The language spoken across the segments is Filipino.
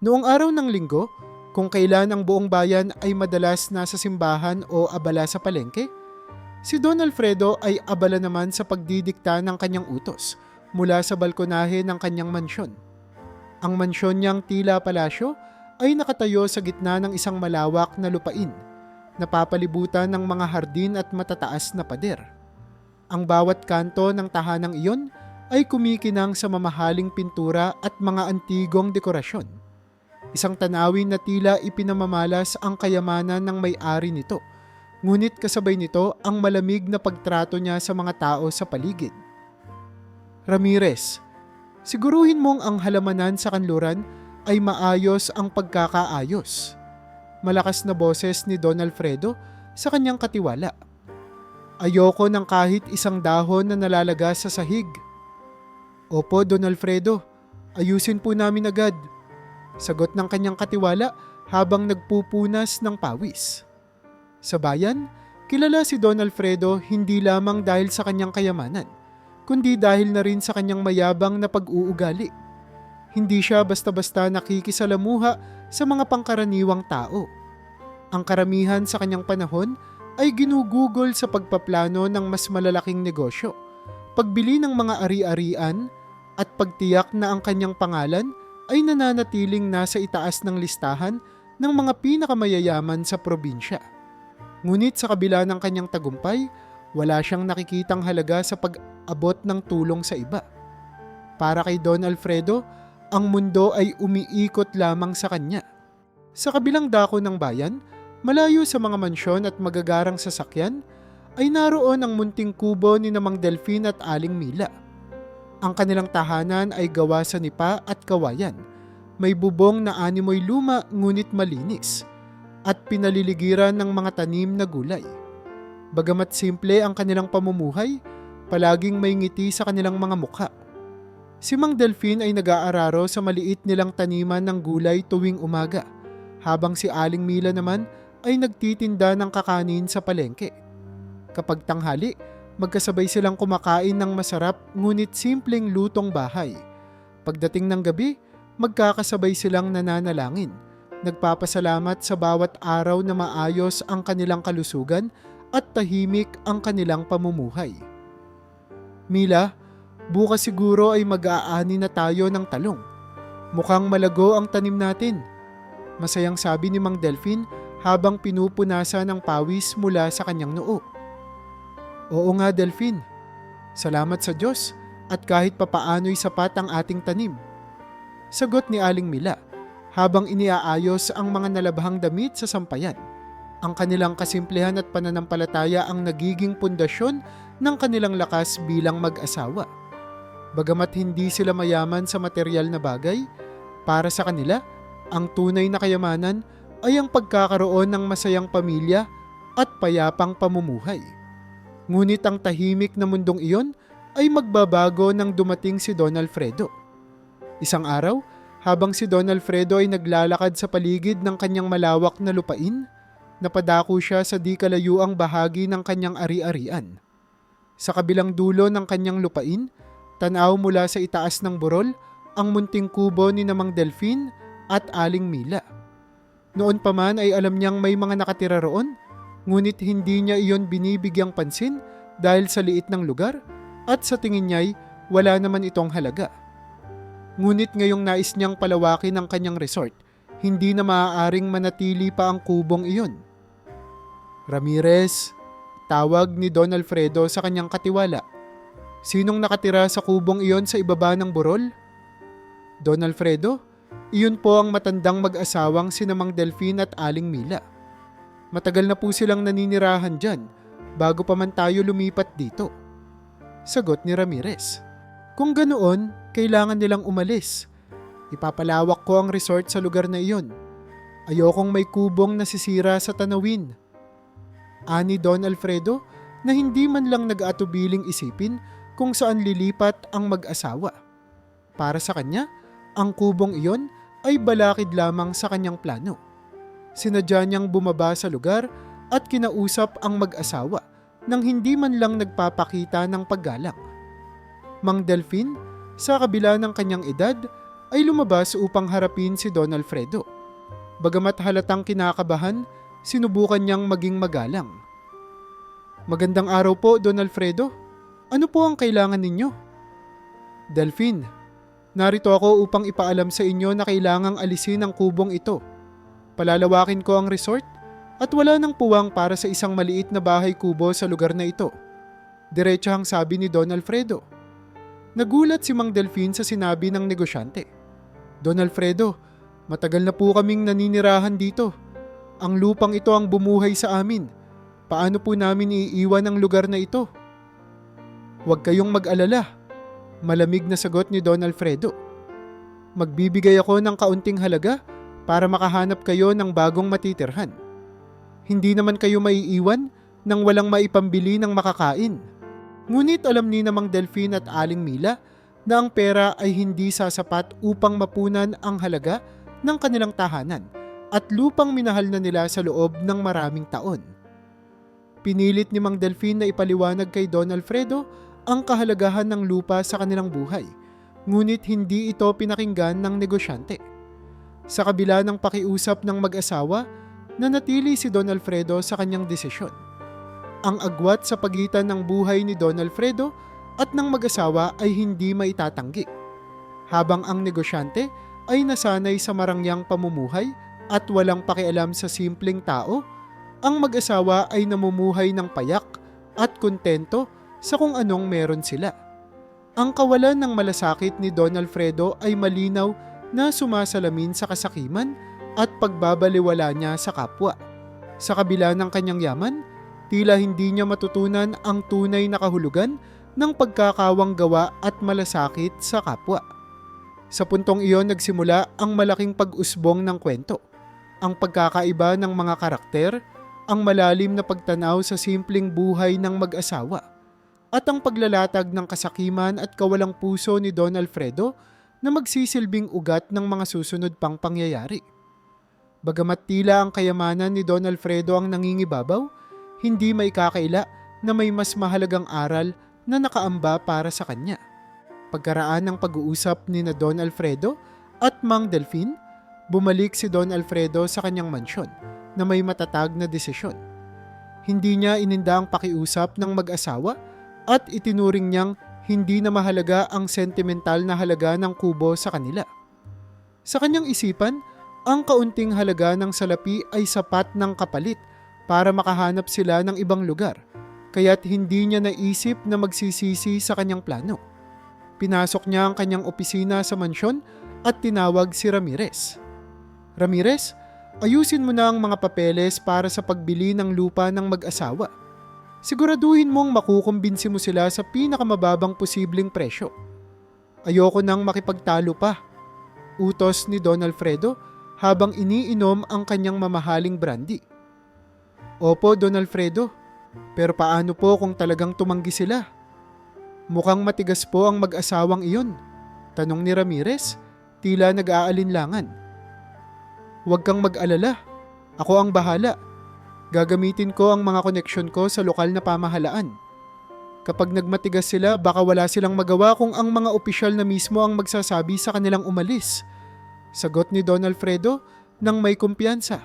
Noong araw ng linggo, kung kailan ang buong bayan ay madalas nasa simbahan o abala sa palengke, si Don Alfredo ay abala naman sa pagdidikta ng kanyang utos mula sa balkonahe ng kanyang mansyon. Ang mansyon niyang tila palasyo ay nakatayo sa gitna ng isang malawak na lupain, napapalibutan ng mga hardin at matataas na pader. Ang bawat kanto ng tahanang iyon ay kumikinang sa mamahaling pintura at mga antigong dekorasyon. Isang tanawin na tila ipinamamalas ang kayamanan ng may-ari nito, ngunit kasabay nito ang malamig na pagtrato niya sa mga tao sa paligid. Ramirez, siguruhin mong ang halamanan sa kanluran ay maayos ang pagkakaayos. Malakas na boses ni Don Alfredo sa kanyang katiwala. Ayoko ng kahit isang dahon na nalalagas sa sahig. Opo, Don Alfredo, ayusin po namin agad. Sagot ng kanyang katiwala habang nagpupunas ng pawis. Sa bayan, kilala si Don Alfredo hindi lamang dahil sa kanyang kayamanan, kundi dahil na rin sa kanyang mayabang na pag-uugali. Hindi siya basta-basta nakikisalamuha sa mga pangkaraniwang tao. Ang karamihan sa kanyang panahon ay ginugugol sa pagpaplano ng mas malalaking negosyo, pagbili ng mga ari-arian at pagtiyak na ang kanyang pangalan ay nananatiling nasa itaas ng listahan ng mga pinakamayayaman sa probinsya. Ngunit sa kabila ng kanyang tagumpay, wala siyang nakikitang halaga sa pag-abot ng tulong sa iba. Para kay Don Alfredo, ang mundo ay umiikot lamang sa kanya. Sa kabilang dako ng bayan, malayo sa mga mansyon at magagarang sasakyan, ay naroon ang munting kubo ni Mang Delfin at Aling Mila. Ang kanilang tahanan ay gawa sa nipa at kawayan. May bubong na animoy luma ngunit malinis at pinaliligiran ng mga tanim na gulay. Bagamat simple ang kanilang pamumuhay, palaging may ngiti sa kanilang mga mukha. Si Mang Delfin ay nag-aararo sa maliit nilang taniman ng gulay tuwing umaga, habang si Aling Mila naman ay nagtitinda ng kakanin sa palengke. Kapag tanghali, magkasabay silang kumakain ng masarap ngunit simpleng lutong bahay. Pagdating ng gabi, magkakasabay silang nananalangin, nagpapasalamat sa bawat araw na maayos ang kanilang kalusugan at tahimik ang kanilang pamumuhay. Mila, bukas siguro ay mag-aani na tayo ng talong. Mukhang malago ang tanim natin. Masayang sabi ni Mang Delfin habang pinupunasan ng pawis mula sa kanyang noo. Oo nga, Delfin. Salamat sa Diyos at kahit papaano'y sapat ang ating tanim. Sagot ni Aling Mila habang iniaayos ang mga nalabhang damit sa sampayan. Ang kanilang kasimplehan at pananampalataya ang nagiging pundasyon ng kanilang lakas bilang mag-asawa. Bagamat hindi sila mayaman sa material na bagay, para sa kanila, ang tunay na kayamanan ay ang pagkakaroon ng masayang pamilya at payapang pamumuhay. Ngunit ang tahimik na mundong iyon ay magbabago nang dumating si Don Alfredo. Isang araw, habang si Don Alfredo ay naglalakad sa paligid ng kanyang malawak na lupain, napadako siya sa di kalayuang bahagi ng kanyang ari-arian. Sa kabilang dulo ng kanyang lupain, tanaw mula sa itaas ng burol ang munting kubo ni Mang Delfin at Aling Mila. Noon pa man ay alam niyang may mga nakatira roon, ngunit hindi niya iyon binibigyang pansin dahil sa liit ng lugar at sa tingin niya'y wala naman itong halaga. Ngunit ngayong nais niyang palawakin ang kanyang resort, hindi na maaaring manatili pa ang kubong iyon. Ramirez, tawag ni Don Alfredo sa kanyang katiwala. Sinong nakatira sa kubong iyon sa ibaba ng burol? Don Alfredo, iyon po ang matandang mag-asawang sina Mang Delfin at Aling Mila. Matagal na po silang naninirahan dyan bago pa man tayo lumipat dito. Sagot ni Ramirez. Kung ganoon, kailangan nilang umalis. Ipapalawak ko ang resort sa lugar na iyon. Ayokong may kubong nasisira sa tanawin. Ani Don Alfredo na hindi man lang nag-atubiling isipin kung saan lilipat ang mag-asawa. Para sa kanya, ang kubong iyon ay balakid lamang sa kanyang plano. Sinadya niyang bumaba sa lugar at kinausap ang mag-asawa nang hindi man lang nagpapakita ng paggalang. Mang Delfin, sa kabila ng kanyang edad, ay lumabas upang harapin si Don Alfredo. Bagamat halatang kinakabahan, sinubukan niyang maging magalang. "Magandang araw po, Don Alfredo. Ano po ang kailangan ninyo?" "Delphine, narito ako upang ipaalam sa inyo na kailangang alisin ang kubong ito. Palalawakin ko ang resort at wala nang puwang para sa isang maliit na bahay kubo sa lugar na ito." Diretsahang sabi ni Don Alfredo. Nagulat si Mang Delphine sa sinabi ng negosyante. "Don Alfredo, matagal na po kaming naninirahan dito. Ang lupang ito ang bumuhay sa amin. Paano po namin iiwan ang lugar na ito?" "Huwag kayong mag-alala," malamig na sagot ni Don Alfredo. "Magbibigay ako ng kaunting halaga para makahanap kayo ng bagong matitirhan. Hindi naman kayo maiiwan nang walang maipambili ng makakain." Ngunit alam ni na Mang Delphine at Aling Mila na ang pera ay hindi sasapat upang mapunan ang halaga ng kanilang tahanan at lupang minahal na nila sa loob ng maraming taon. Pinilit ni Mang Delphine na ipaliwanag kay Don Alfredo ang kahalagahan ng lupa sa kanilang buhay, ngunit hindi ito pinakinggan ng negosyante. Sa kabila ng pakiusap ng mag-asawa, nanatili si Don Alfredo sa kanyang desisyon. Ang agwat sa pagitan ng buhay ni Don Alfredo at ng mag-asawa ay hindi maitatanggi. Habang ang negosyante ay nasanay sa marangyang pamumuhay at walang pakialam sa simpleng tao, ang mag-asawa ay namumuhay ng payak at kontento sa kung anong meron sila. Ang kawalan ng malasakit ni Don Alfredo ay malinaw na sumasalamin sa kasakiman at pagbabaliwala niya sa kapwa. Sa kabila ng kanyang yaman, tila hindi niya matutunan ang tunay na kahulugan ng pagkakawang gawa at malasakit sa kapwa. Sa puntong iyon nagsimula ang malaking pag-usbong ng kwento. Ang pagkakaiba ng mga karakter, ang malalim na pagtanaw sa simpleng buhay ng mag-asawa, at ang paglalatag ng kasakiman at kawalang puso ni Don Alfredo na magsisilbing ugat ng mga susunod pang pangyayari. Bagamat tila ang kayamanan ni Don Alfredo ang nangingibabaw, hindi may kakaila na may mas mahalagang aral na nakaamba para sa kanya. Pagkaraan ng pag-uusap ni na Don Alfredo at Mang Delphine, bumalik si Don Alfredo sa kanyang mansyon na may matatag na desisyon. Hindi niya ininda ang pakiusap ng mag-asawa at itinuring niyang hindi na mahalaga ang sentimental na halaga ng kubo sa kanila. Sa kanyang isipan, ang kaunting halaga ng salapi ay sapat ng kapalit para makahanap sila ng ibang lugar, kaya't hindi niya naisip na magsisisi sa kanyang plano. Pinasok niya ang kanyang opisina sa mansyon at tinawag si Ramirez. "Ramirez, ayusin mo na ang mga papeles para sa pagbili ng lupa ng mag-asawa. Siguraduhin mong makukumbinsi mo sila sa pinakamababang posibleng presyo. Ayoko nang makipagtalo pa," utos ni Don Alfredo habang iniinom ang kanyang mamahaling brandy. "Opo, Don Alfredo. Pero paano po kung talagang tumanggi sila? Mukhang matigas po ang mag-asawang iyon," tanong ni Ramirez, tila nag-aalinlangan. "Huwag kang mag-alala. Ako ang bahala. Gagamitin ko ang mga koneksyon ko sa lokal na pamahalaan. Kapag nagmatigas sila, baka wala silang magawa kung ang mga opisyal na mismo ang magsasabi sa kanilang umalis," sagot ni Don Alfredo nang may kumpiyansa.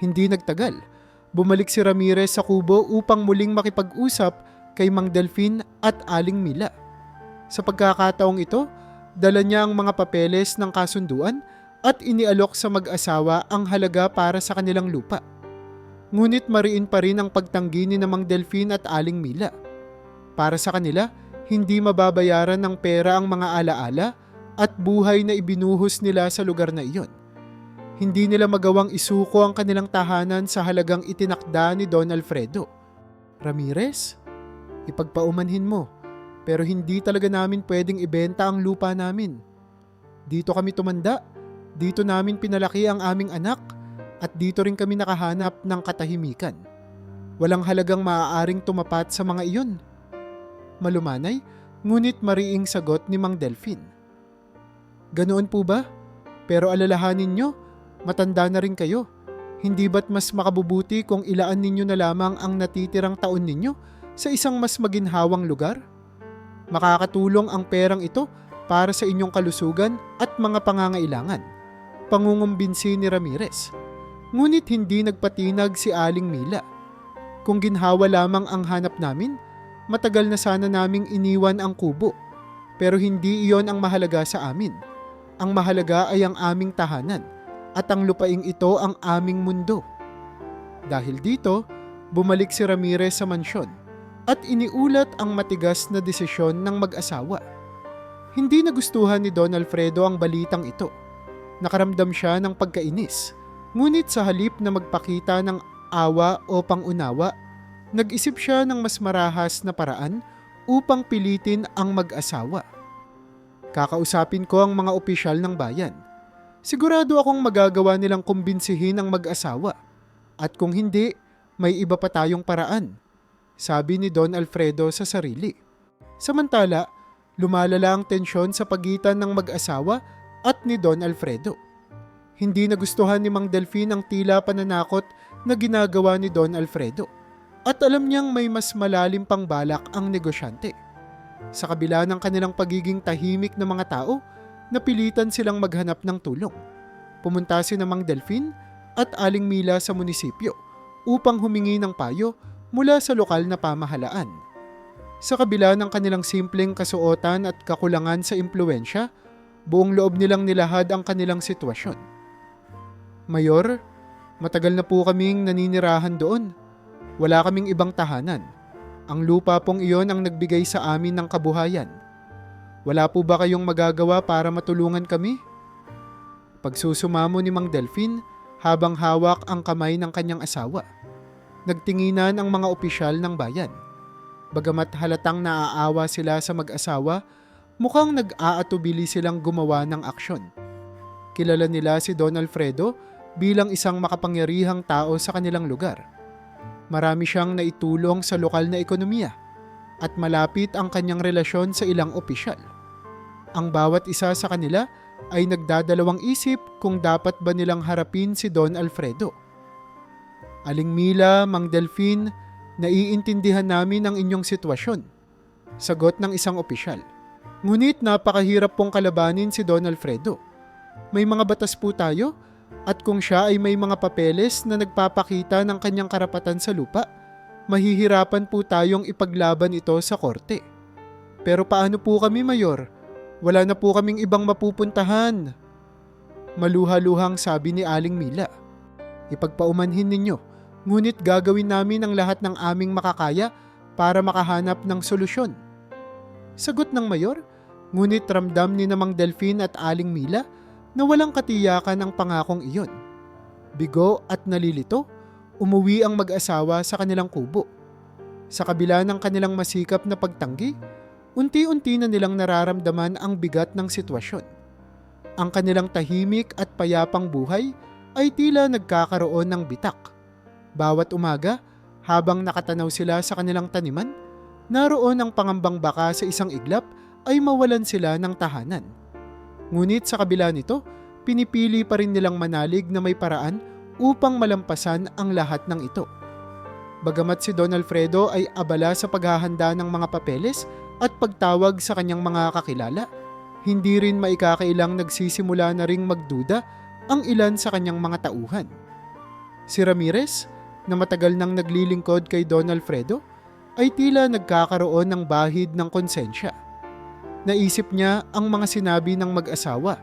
Hindi nagtagal. Bumalik si Ramirez sa kubo upang muling makipag-usap kay Mang Delphine at Aling Mila. Sa pagkakataong ito, dala niya ang mga papeles ng kasunduan at inialok sa mag-asawa ang halaga para sa kanilang lupa. Ngunit mariin pa rin ang pagtanggi ni Mang Delphine at Aling Mila. Para sa kanila, hindi mababayaran ng pera ang mga alaala at buhay na ibinuhos nila sa lugar na iyon. Hindi nila magawang isuko ang kanilang tahanan sa halagang itinakda ni Don Alfredo. "Ramirez, ipagpaumanhin mo, pero hindi talaga namin pwedeng ibenta ang lupa namin. Dito kami tumanda, dito namin pinalaki ang aming anak, at dito rin kami nakahanap ng katahimikan. Walang halagang maaaring tumapat sa mga iyon." Malumanay, ngunit mariing sagot ni Mang Delphine. "Ganoon po ba? Pero alalahanin nyo, matanda na rin kayo. Hindi ba't mas makabubuti kung ilaan ninyo na lamang ang natitirang taon ninyo sa isang mas maginhawang lugar? Makakatulong ang perang ito para sa inyong kalusugan at mga pangangailangan. Pangungumbinsi ni Ramirez. Ngunit hindi nagpatinag si Aling Mila. Kung ginhawa lamang ang hanap namin, matagal na sana naming iniwan ang kubo. Pero hindi iyon ang mahalaga sa amin. Ang mahalaga ay ang aming tahanan at ang lupaing ito ang aming mundo. Dahil dito, bumalik si Ramirez sa mansyon at iniulat ang matigas na desisyon ng mag-asawa. Hindi nagustuhan ni Don Alfredo ang balitang ito. Nakaramdam siya ng pagkainis. Ngunit sa halip na magpakita ng awa o pangunawa, nag-isip siya ng mas marahas na paraan upang pilitin ang mag-asawa. Kakausapin ko ang mga opisyal ng bayan. Sigurado akong magagawa nilang kumbinsihin ang mag-asawa. At kung hindi, may iba pa tayong paraan, sabi ni Don Alfredo sa sarili. Samantala, lumalala ang tensyon sa pagitan ng mag-asawa at ni Don Alfredo. Hindi nagustuhan ni Mang Delfin ang tila pananakot na ginagawa ni Don Alfredo at alam niyang may mas malalim pang balak ang negosyante. Sa kabila ng kanilang pagiging tahimik na mga tao, napilitan silang maghanap ng tulong. Pumunta si Mang Delfin at Aling Mila sa munisipyo upang humingi ng payo mula sa lokal na pamahalaan. Sa kabila ng kanilang simpleng kasuotan at kakulangan sa impluensya, buong loob nilang nilahad ang kanilang sitwasyon. Mayor, matagal na po kaming naninirahan doon. Wala kaming ibang tahanan. Ang lupa pong iyon ang nagbigay sa amin ng kabuhayan. Wala po ba kayong magagawa para matulungan kami? Pagsusumamo ni Mang Delfin habang hawak ang kamay ng kanyang asawa. Nagtinginan ang mga opisyal ng bayan. Bagamat halatang naaawa sila sa mag-asawa, mukhang nag-aatubili silang gumawa ng aksyon. Kilala nila si Don Alfredo bilang isang makapangyarihang tao sa kanilang lugar. Marami siyang naitulong sa lokal na ekonomiya at malapit ang kanyang relasyon sa ilang opisyal. Ang bawat isa sa kanila ay nagdadalawang isip kung dapat ba nilang harapin si Don Alfredo. Aling Mila, Mang Delfin, naiintindihan namin ang inyong sitwasyon, sagot ng isang opisyal. Ngunit napakahirap pong kalabanin si Don Alfredo. May mga batas po tayo at kung siya ay may mga papeles na nagpapakita ng kanyang karapatan sa lupa, mahihirapan po tayong ipaglaban ito sa korte. Pero paano po kami, Mayor? Wala na po kaming ibang mapupuntahan. Maluha-luhang sabi ni Aling Mila. Ipagpaumanhin ninyo, ngunit gagawin namin ang lahat ng aming makakaya para makahanap ng solusyon. Sagot ng Mayor, ngunit ramdam ni Mang Delfin at Aling Mila na walang katiyakan ang pangakong iyon. Bigo at nalilito, umuwi ang mag-asawa sa kanilang kubo. Sa kabila ng kanilang masikap na pagtanggi, unti-unti na nilang nararamdaman ang bigat ng sitwasyon. Ang kanilang tahimik at payapang buhay ay tila nagkakaroon ng bitak. Bawat umaga, habang nakatanaw sila sa kanilang taniman, naroon ang pangambang baka sa isang iglap ay mawalan sila ng tahanan. Ngunit sa kabila nito, pinipili pa rin nilang manalig na may paraan upang malampasan ang lahat ng ito. Bagamat si Don Alfredo ay abala sa paghahanda ng mga papeles at pagtawag sa kanyang mga kakilala, hindi rin maikakailang nagsisimula na ring magduda ang ilan sa kanyang mga tauhan. Si Ramirez, na matagal nang naglilingkod kay Don Alfredo, ay tila nagkakaroon ng bahid ng konsensya. Naisip niya ang mga sinabi ng mag-asawa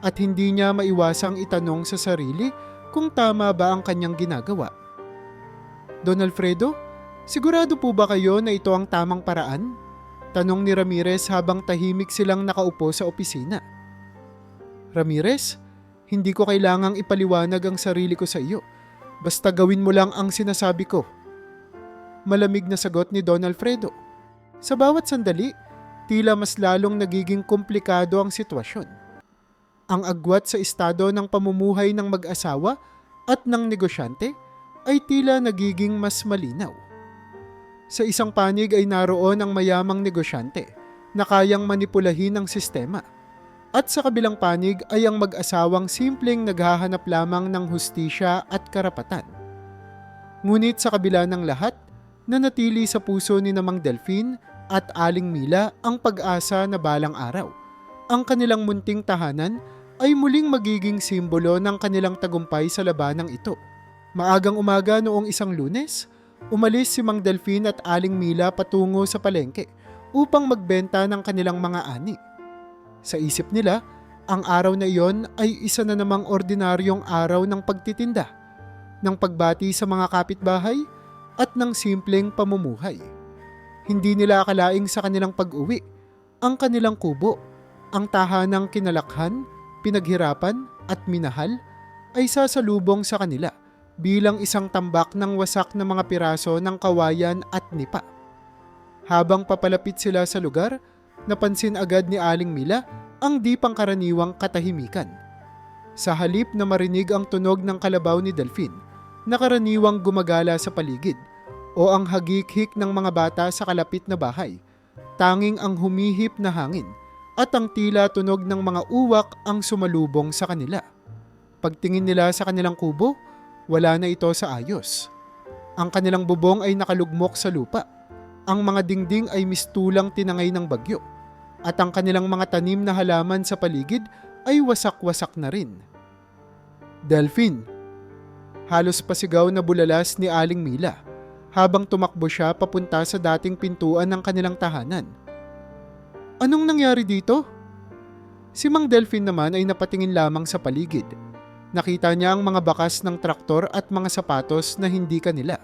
at hindi niya maiwasang itanong sa sarili kung tama ba ang kanyang ginagawa. Don Alfredo, sigurado po ba kayo na ito ang tamang paraan? Tanong ni Ramirez habang tahimik silang nakaupo sa opisina. Ramirez, hindi ko kailangang ipaliwanag ang sarili ko sa iyo. Basta gawin mo lang ang sinasabi ko. Malamig na sagot ni Don Alfredo. Sa bawat sandali, tila mas lalong nagiging komplikado ang sitwasyon. Ang agwat sa estado ng pamumuhay ng mag-asawa at ng negosyante ay tila nagiging mas malinaw. Sa isang panig ay naroon ang mayamang negosyante na kayang manipulahin ang sistema. At sa kabilang panig ay ang mag-asawang simpleng naghahanap lamang ng hustisya at karapatan. Ngunit sa kabila ng lahat, nanatili sa puso ni Mang Delfin at Aling Mila ang pag-asa na balang araw. ang kanilang munting tahanan ay muling magiging simbolo ng kanilang tagumpay sa labanang ito. Maagang umaga noong isang Lunes, umalis si Mang Delfin at Aling Mila patungo sa palengke upang magbenta ng kanilang mga ani. Sa isip nila, ang araw na iyon ay isa na namang ordinaryong araw ng pagtitinda, ng pagbati sa mga kapitbahay at ng simpleng pamumuhay. Hindi nila akalaing sa kanilang pag-uwi, ang kanilang kubo, ang tahanang kinalakhan, pinaghirapan at minahal ay sasalubong sa kanila bilang isang tambak ng wasak na mga piraso ng kawayan at nipa. Habang papalapit sila sa lugar, napansin agad ni Aling Mila ang di pangkaraniwang katahimikan. Sa halip na marinig ang tunog ng kalabaw ni Delfin, na karaniwang gumagala sa paligid, o ang hagik-hik ng mga bata sa kalapit na bahay, tanging ang humihip na hangin at ang tila tunog ng mga uwak ang sumalubong sa kanila. Pagtingin nila sa kanilang kubo, wala na ito sa ayos. Ang kanilang bubong ay nakalugmok sa lupa. Ang mga dingding ay mistulang tinangay ng bagyo. At ang kanilang mga tanim na halaman sa paligid ay wasak-wasak na rin. Delfin! Halos pasigaw na bulalas ni Aling Mila habang tumakbo siya papunta sa dating pintuan ng kanilang tahanan. Anong nangyari dito? Si Mang Delfin naman ay napatingin lamang sa paligid. Nakita niya ang mga bakas ng traktor at mga sapatos na hindi kanila.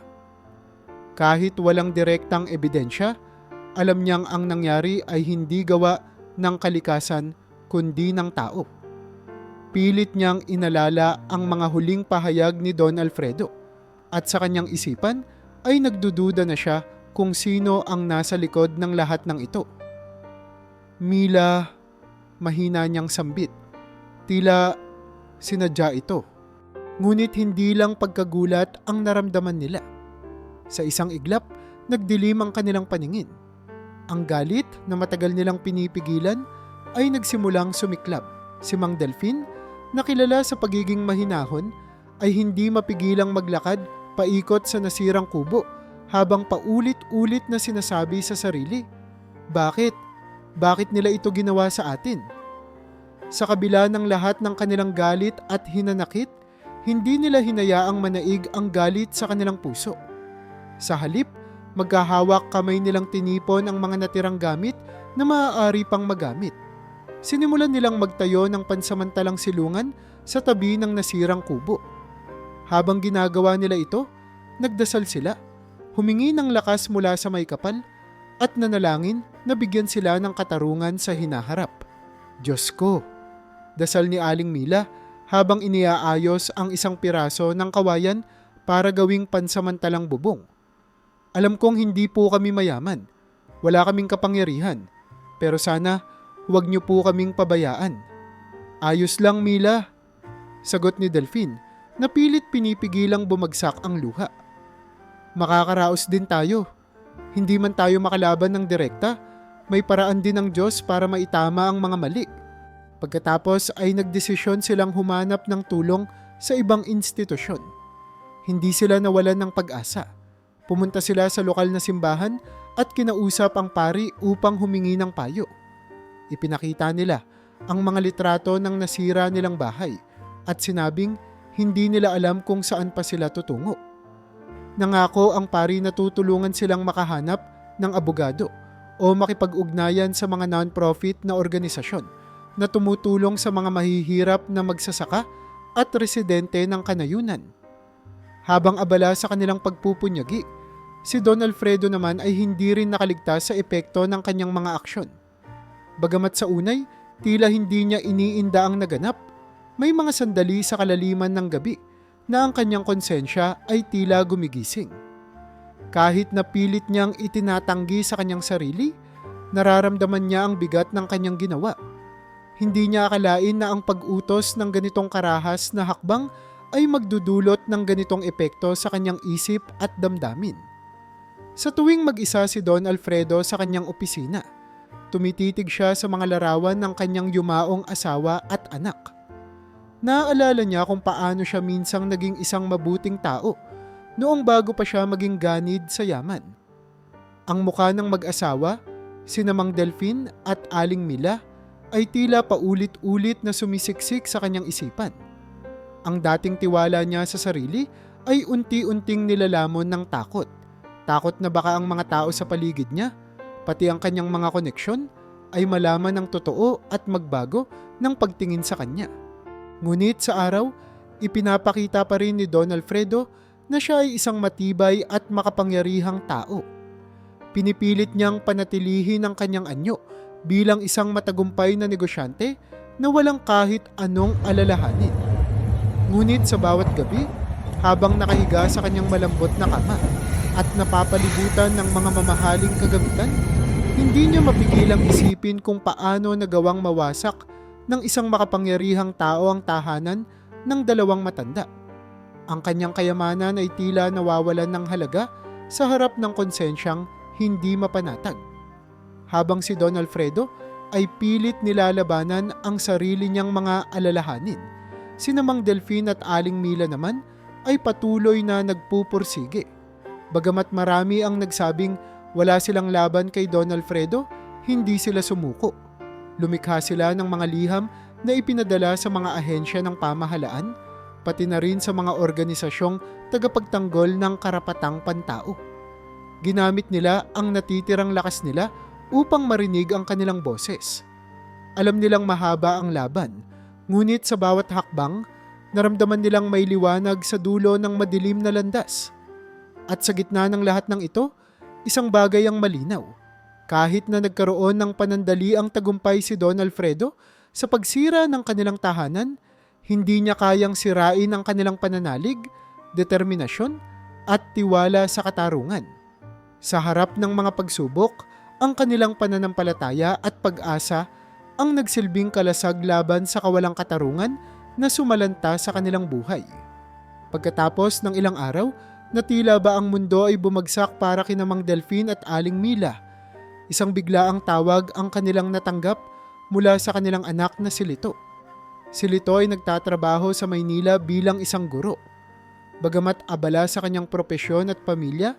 Kahit walang direktang ebidensya, alam niyang ang nangyari ay hindi gawa ng kalikasan kundi ng tao. Pilit niyang inalala ang mga huling pahayag ni Don Alfredo at sa kanyang isipan ay nagdududa na siya kung sino ang nasa likod ng lahat ng ito. Mila, mahina niyang sambit. Tila sinadya ito. Ngunit hindi lang pagkagulat ang naramdaman nila. Sa isang iglap, nagdilim ang kanilang paningin. Ang galit na matagal nilang pinipigilan ay nagsimulang sumiklab. Si Mang Delfin, na kilala sa pagiging mahinahon, ay hindi mapigilang maglakad paikot sa nasirang kubo habang paulit-ulit na sinasabi sa sarili, Bakit? Bakit nila ito ginawa sa atin? Sa kabila ng lahat ng kanilang galit at hinanakit, hindi nila hinayaang manaig ang galit sa kanilang puso. Sa halip, magkahawak kamay nilang tinipon ang mga natirang gamit na maaari pang magamit. Sinimulan nilang magtayo ng pansamantalang silungan sa tabi ng nasirang kubo. Habang ginagawa nila ito, nagdasal sila, humingi ng lakas mula sa may kapal, at nanalangin na bigyan sila ng katarungan sa hinaharap. Diyos ko! Dasal ni Aling Mila habang iniaayos ang isang piraso ng kawayan para gawing pansamantalang bubong. Alam kong hindi po kami mayaman, wala kaming kapangyarihan, pero sana huwag niyo po kaming pabayaan. Ayos lang, Mila, sagot ni Delfin na pilit pinipigilang bumagsak ang luha. Makakaraos din tayo. Hindi man tayo makalaban ng direkta, may paraan din ng Diyos para maitama ang mga mali. Pagkatapos ay nagdesisyon silang humanap ng tulong sa ibang institusyon. Hindi sila nawalan ng pag-asa. Pumunta sila sa lokal na simbahan at kinausap ang pari upang humingi ng payo. Ipinakita nila ang mga litrato ng nasira nilang bahay at sinabing hindi nila alam kung saan pa sila tutungo. Nangako ang pari na tutulungan silang makahanap ng abogado o makipag-ugnayan sa mga non-profit na organisasyon na tumutulong sa mga mahihirap na magsasaka at residente ng kanayunan. Habang abala sa kanilang pagpupunyagi, si Don Alfredo naman ay hindi rin nakaligtas sa epekto ng kanyang mga aksyon. Bagamat sa unay, tila hindi niya iniinda ang naganap, may mga sandali sa kalaliman ng gabi na ang kanyang konsensya ay tila gumigising. Kahit na pilit niyang itinatanggi sa kanyang sarili, nararamdaman niya ang bigat ng kanyang ginawa. Hindi niya akalain na ang pag-utos ng ganitong karahas na hakbang ay magdudulot ng ganitong epekto sa kanyang isip at damdamin. Sa tuwing mag-isa si Don Alfredo sa kanyang opisina, tumititig siya sa mga larawan ng kanyang yumaong asawa at anak. Naaalala niya kung paano siya minsang naging isang mabuting tao noong bago pa siya maging ganid sa yaman. Ang mukha ng mag-asawa, sina Mang Delfin at Aling Mila, ay tila paulit-ulit na sumisiksik sa kanyang isipan. Ang dating tiwala niya sa sarili ay unti-unting nilalamon ng takot. Takot na baka ang mga tao sa paligid niya, pati ang kanyang mga koneksyon, ay malaman ng totoo at magbago ng pagtingin sa kanya. Ngunit sa araw, ipinapakita pa rin ni Don Alfredo na siya ay isang matibay at makapangyarihang tao. Pinipilit niyang panatilihin ang kanyang anyo bilang isang matagumpay na negosyante na walang kahit anong alalahanin. Ngunit sa bawat gabi, habang nakahiga sa kanyang malambot na kama at napapalibutan ng mga mamahaling kagamitan, hindi niya mapigilang isipin kung paano nagawang mawasak ng isang makapangyarihang tao ang tahanan ng dalawang matanda. Ang kanyang kayamanan ay tila nawawalan ng halaga sa harap ng konsensyang hindi mapanatag. Habang si Don Alfredo ay pilit nilalabanan ang sarili niyang mga alalahanin, si Mang Delfin at Aling Mila naman ay patuloy na nagpupursige. Bagamat marami ang nagsabing wala silang laban kay Don Alfredo, hindi sila sumuko. Lumikha sila ng mga liham na ipinadala sa mga ahensya ng pamahalaan, pati na rin sa mga organisasyong tagapagtanggol ng karapatang pantao. Ginamit nila ang natitirang lakas nila upang marinig ang kanilang boses. Alam nilang mahaba ang laban, ngunit sa bawat hakbang, naramdaman nilang may liwanag sa dulo ng madilim na landas. At sa gitna ng lahat ng ito, isang bagay ang malinaw. Kahit na nagkaroon ng panandaliang tagumpay si Don Alfredo sa pagsira ng kanilang tahanan, hindi niya kayang sirain ang kanilang pananalig, determinasyon at tiwala sa katarungan. Sa harap ng mga pagsubok, ang kanilang pananampalataya at pag-asa ang nagsilbing kalasag laban sa kawalang katarungan na sumalanta sa kanilang buhay. Pagkatapos ng ilang araw, natila ba ang mundo ay bumagsak para kina Mang Delfin at Aling Mila. Isang biglaang tawag ang kanilang natanggap mula sa kanilang anak na si Lito. Si Lito ay nagtatrabaho sa Maynila bilang isang guro. Bagamat abala sa kanyang propesyon at pamilya,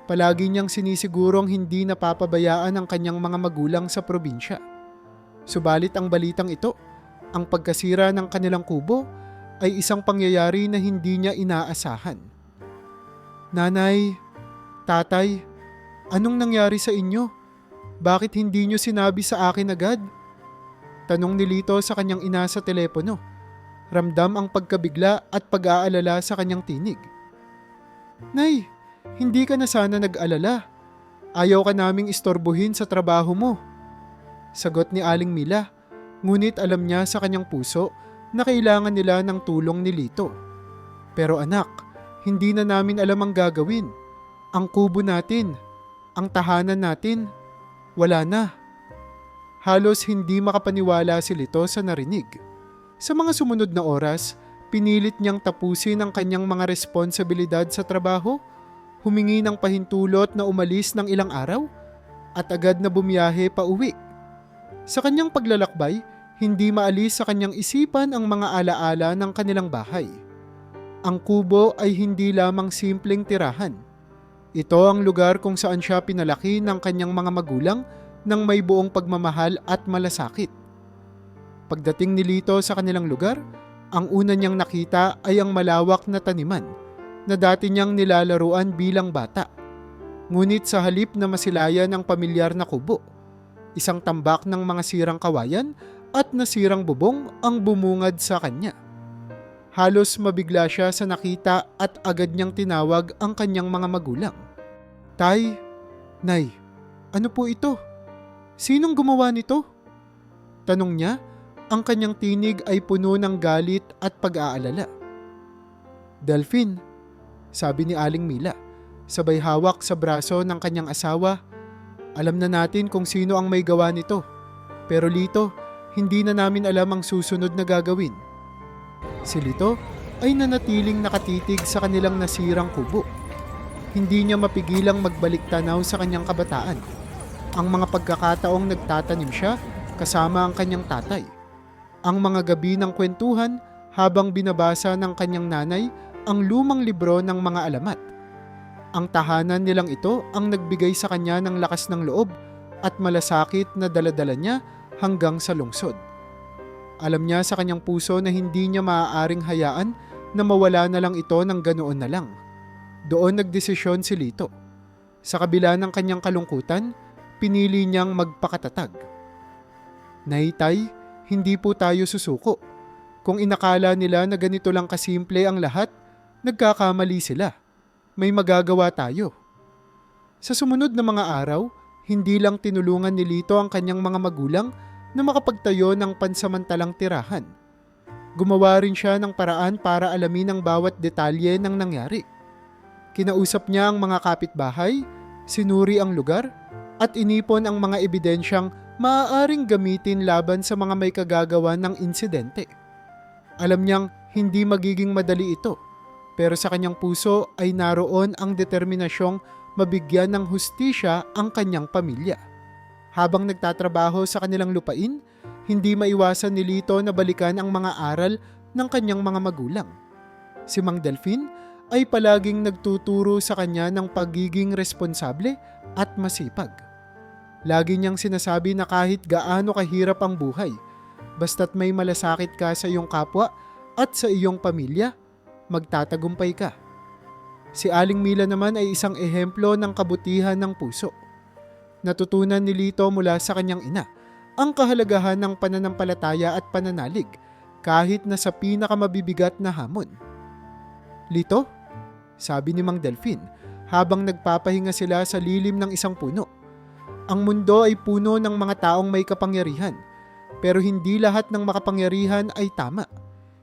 palagi niyang sinisigurong hindi napapabayaan ang kanyang mga magulang sa probinsya. Subalit ang balitang ito, ang pagkasira ng kanilang kubo, ay isang pangyayari na hindi niya inaasahan. Nanay, tatay, anong nangyari sa inyo? Bakit hindi niyo sinabi sa akin agad? Tanong ni Lito sa kanyang ina sa telepono. Ramdam ang pagkabigla at pag-aalala sa kanyang tinig. Nay, hindi ka na sana nag-alala. Ayaw ka naming istorbohin sa trabaho mo. Sagot ni Aling Mila, ngunit alam niya sa kanyang puso na kailangan nila ng tulong ni Lito. Pero anak, hindi na namin alam ang gagawin. Ang kubo natin, ang tahanan natin, wala na. Halos hindi makapaniwala si Lito sa narinig. Sa mga sumunod na oras, pinilit niyang tapusin ang kanyang mga responsibilidad sa trabaho, humingi ng pahintulot na umalis ng ilang araw, at agad na bumiyahe pa uwi. Sa kanyang paglalakbay, hindi maalis sa kanyang isipan ang mga alaala ng kanilang bahay. Ang kubo ay hindi lamang simpleng tirahan. Ito ang lugar kung saan siya pinalaki ng kanyang mga magulang ng may buong pagmamahal at malasakit. Pagdating ni Lito sa kanilang lugar, ang una niyang nakita ay ang malawak na taniman na dati niyang nilalaruan bilang bata. Ngunit sa halip na masilayan ang pamilyar na kubo, isang tambak ng mga sirang kawayan at nasirang bubong ang bumungad sa kanya. Halos mabigla siya sa nakita at agad niyang tinawag ang kanyang mga magulang. Tay, Nay, ano po ito? Sinong gumawa nito? Tanong niya, ang kanyang tinig ay puno ng galit at pag-aalala. Delfin, sabi ni Aling Mila, sabay hawak sa braso ng kanyang asawa. Alam na natin kung sino ang may gawa nito. Pero Lito, hindi na namin alam ang susunod na gagawin. Si Lito ay nanatiling nakatitig sa kanilang nasirang kubo. Hindi niya mapigilang magbalik tanaw sa kanyang kabataan. Ang mga pagkakataong nagtatanim siya kasama ang kanyang tatay. Ang mga gabi ng kwentuhan habang binabasa ng kanyang nanay ang lumang libro ng mga alamat. Ang tahanan nilang ito ang nagbigay sa kanya ng lakas ng loob at malasakit na daladala niya hanggang sa lungsod. Alam niya sa kanyang puso na hindi niya maaaring hayaan na mawala na lang ito ng ganoon na lang. Doon nagdesisyon si Lito. Sa kabila ng kanyang kalungkutan, pinili niyang magpakatatag. Nay, Tay, hindi po tayo susuko. Kung inakala nila na ganito lang kasimple ang lahat, nagkakamali sila. May magagawa tayo. Sa sumunod na mga araw, hindi lang tinulungan ni Lito ang kanyang mga magulang na makapagtayo ng pansamantalang tirahan. Gumawa rin siya ng paraan para alamin ang bawat detalye ng nangyari. Kinausap niya ang mga kapitbahay, sinuri ang lugar, at inipon ang mga ebidensyang maaaring gamitin laban sa mga may kagagawa ng insidente. Alam niyang hindi magiging madali ito, pero sa kanyang puso ay naroon ang determinasyong mabigyan ng hustisya ang kanyang pamilya. Habang nagtatrabaho sa kanilang lupain, hindi maiwasan ni Lito na balikan ang mga aral ng kanyang mga magulang. Si Mang Delfin ay palaging nagtuturo sa kanya ng pagiging responsable at masipag. Lagi niyang sinasabi na kahit gaano kahirap ang buhay, basta't may malasakit ka sa iyong kapwa at sa iyong pamilya, magtatagumpay ka. Si Aling Mila naman ay isang ehemplo ng kabutihan ng puso. Natutunan ni Lito mula sa kanyang ina ang kahalagahan ng pananampalataya at pananalig kahit na sa pinakamabibigat na hamon. Lito, sabi ni Mang Delfin habang nagpapahinga sila sa lilim ng isang puno. Ang mundo ay puno ng mga taong may kapangyarihan, pero hindi lahat ng makapangyarihan ay tama.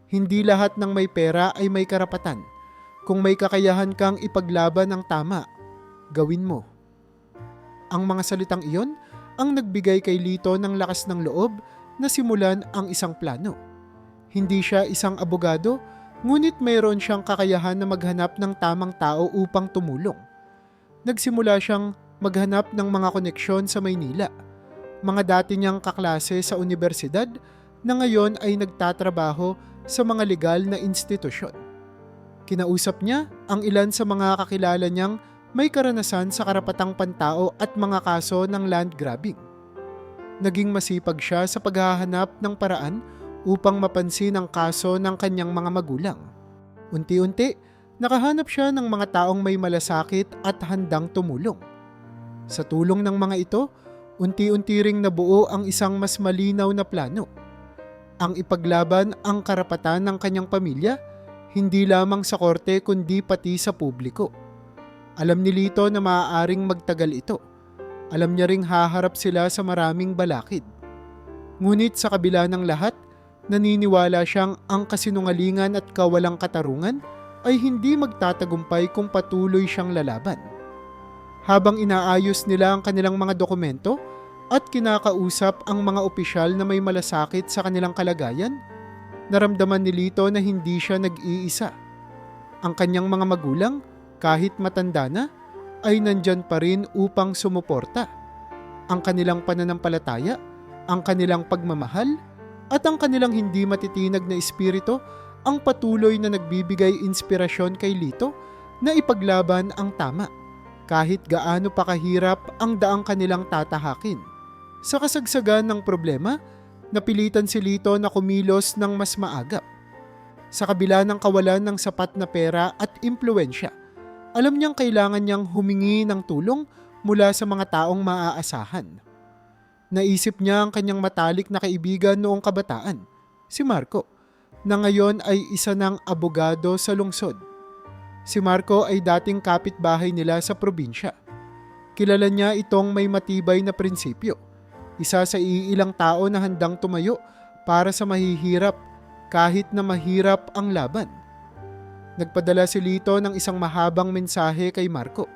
Hindi lahat ng may pera ay may karapatan. Kung may kakayahan kang ipaglaban ang tama, gawin mo. Ang mga salitang iyon ang nagbigay kay Lito ng lakas ng loob na simulan ang isang plano. Hindi siya isang abogado, ngunit mayroon siyang kakayahan na maghanap ng tamang tao upang tumulong. Nagsimula siyang maghanap ng mga koneksyon sa Maynila, mga dati niyang kaklase sa universidad na ngayon ay nagtatrabaho sa mga legal na institusyon. Kinausap niya ang ilan sa mga kakilala niyang may karanasan sa karapatang pantao at mga kaso ng land grabbing. Naging masipag siya sa paghahanap ng paraan upang mapansin ang kaso ng kanyang mga magulang. Unti-unti, nakahanap siya ng mga taong may malasakit at handang tumulong. Sa tulong ng mga ito, unti-unti ring nabuo ang isang mas malinaw na plano. Ang ipaglaban ang karapatan ng kanyang pamilya, hindi lamang sa korte kundi pati sa publiko. Alam ni Lito na maaaring magtagal ito. Alam niya ring haharap sila sa maraming balakid. Ngunit sa kabila ng lahat, naniniwala siyang ang kasinungalingan at kawalang katarungan ay hindi magtatagumpay kung patuloy siyang lalaban. Habang inaayos nila ang kanilang mga dokumento at kinakausap ang mga opisyal na may malasakit sa kanilang kalagayan, naramdaman ni Lito na hindi siya nag-iisa. Ang kanyang mga magulang, kahit matanda na, ay nandyan pa rin upang sumuporta. Ang kanilang pananampalataya, ang kanilang pagmamahal, at ang kanilang hindi matitinag na espiritu ang patuloy na nagbibigay inspirasyon kay Lito na ipaglaban ang tama, kahit gaano pa kahirap ang daang kanilang tatahakin. Sa kasagsagan ng problema, napilitan si Lito na kumilos ng mas maagap. Sa kabila ng kawalan ng sapat na pera at impluwensya, alam niyang kailangan niyang humingi ng tulong mula sa mga taong maaasahan. Naisip niya ang kanyang matalik na kaibigan noong kabataan, si Marco, na ngayon ay isa ng abogado sa lungsod. Si Marco ay dating kapitbahay nila sa probinsya. Kilala niya itong may matibay na prinsipyo, isa sa iilang tao na handang tumayo para sa mahihirap kahit na mahirap ang laban. Nagpadala si Lito ng isang mahabang mensahe kay Marco.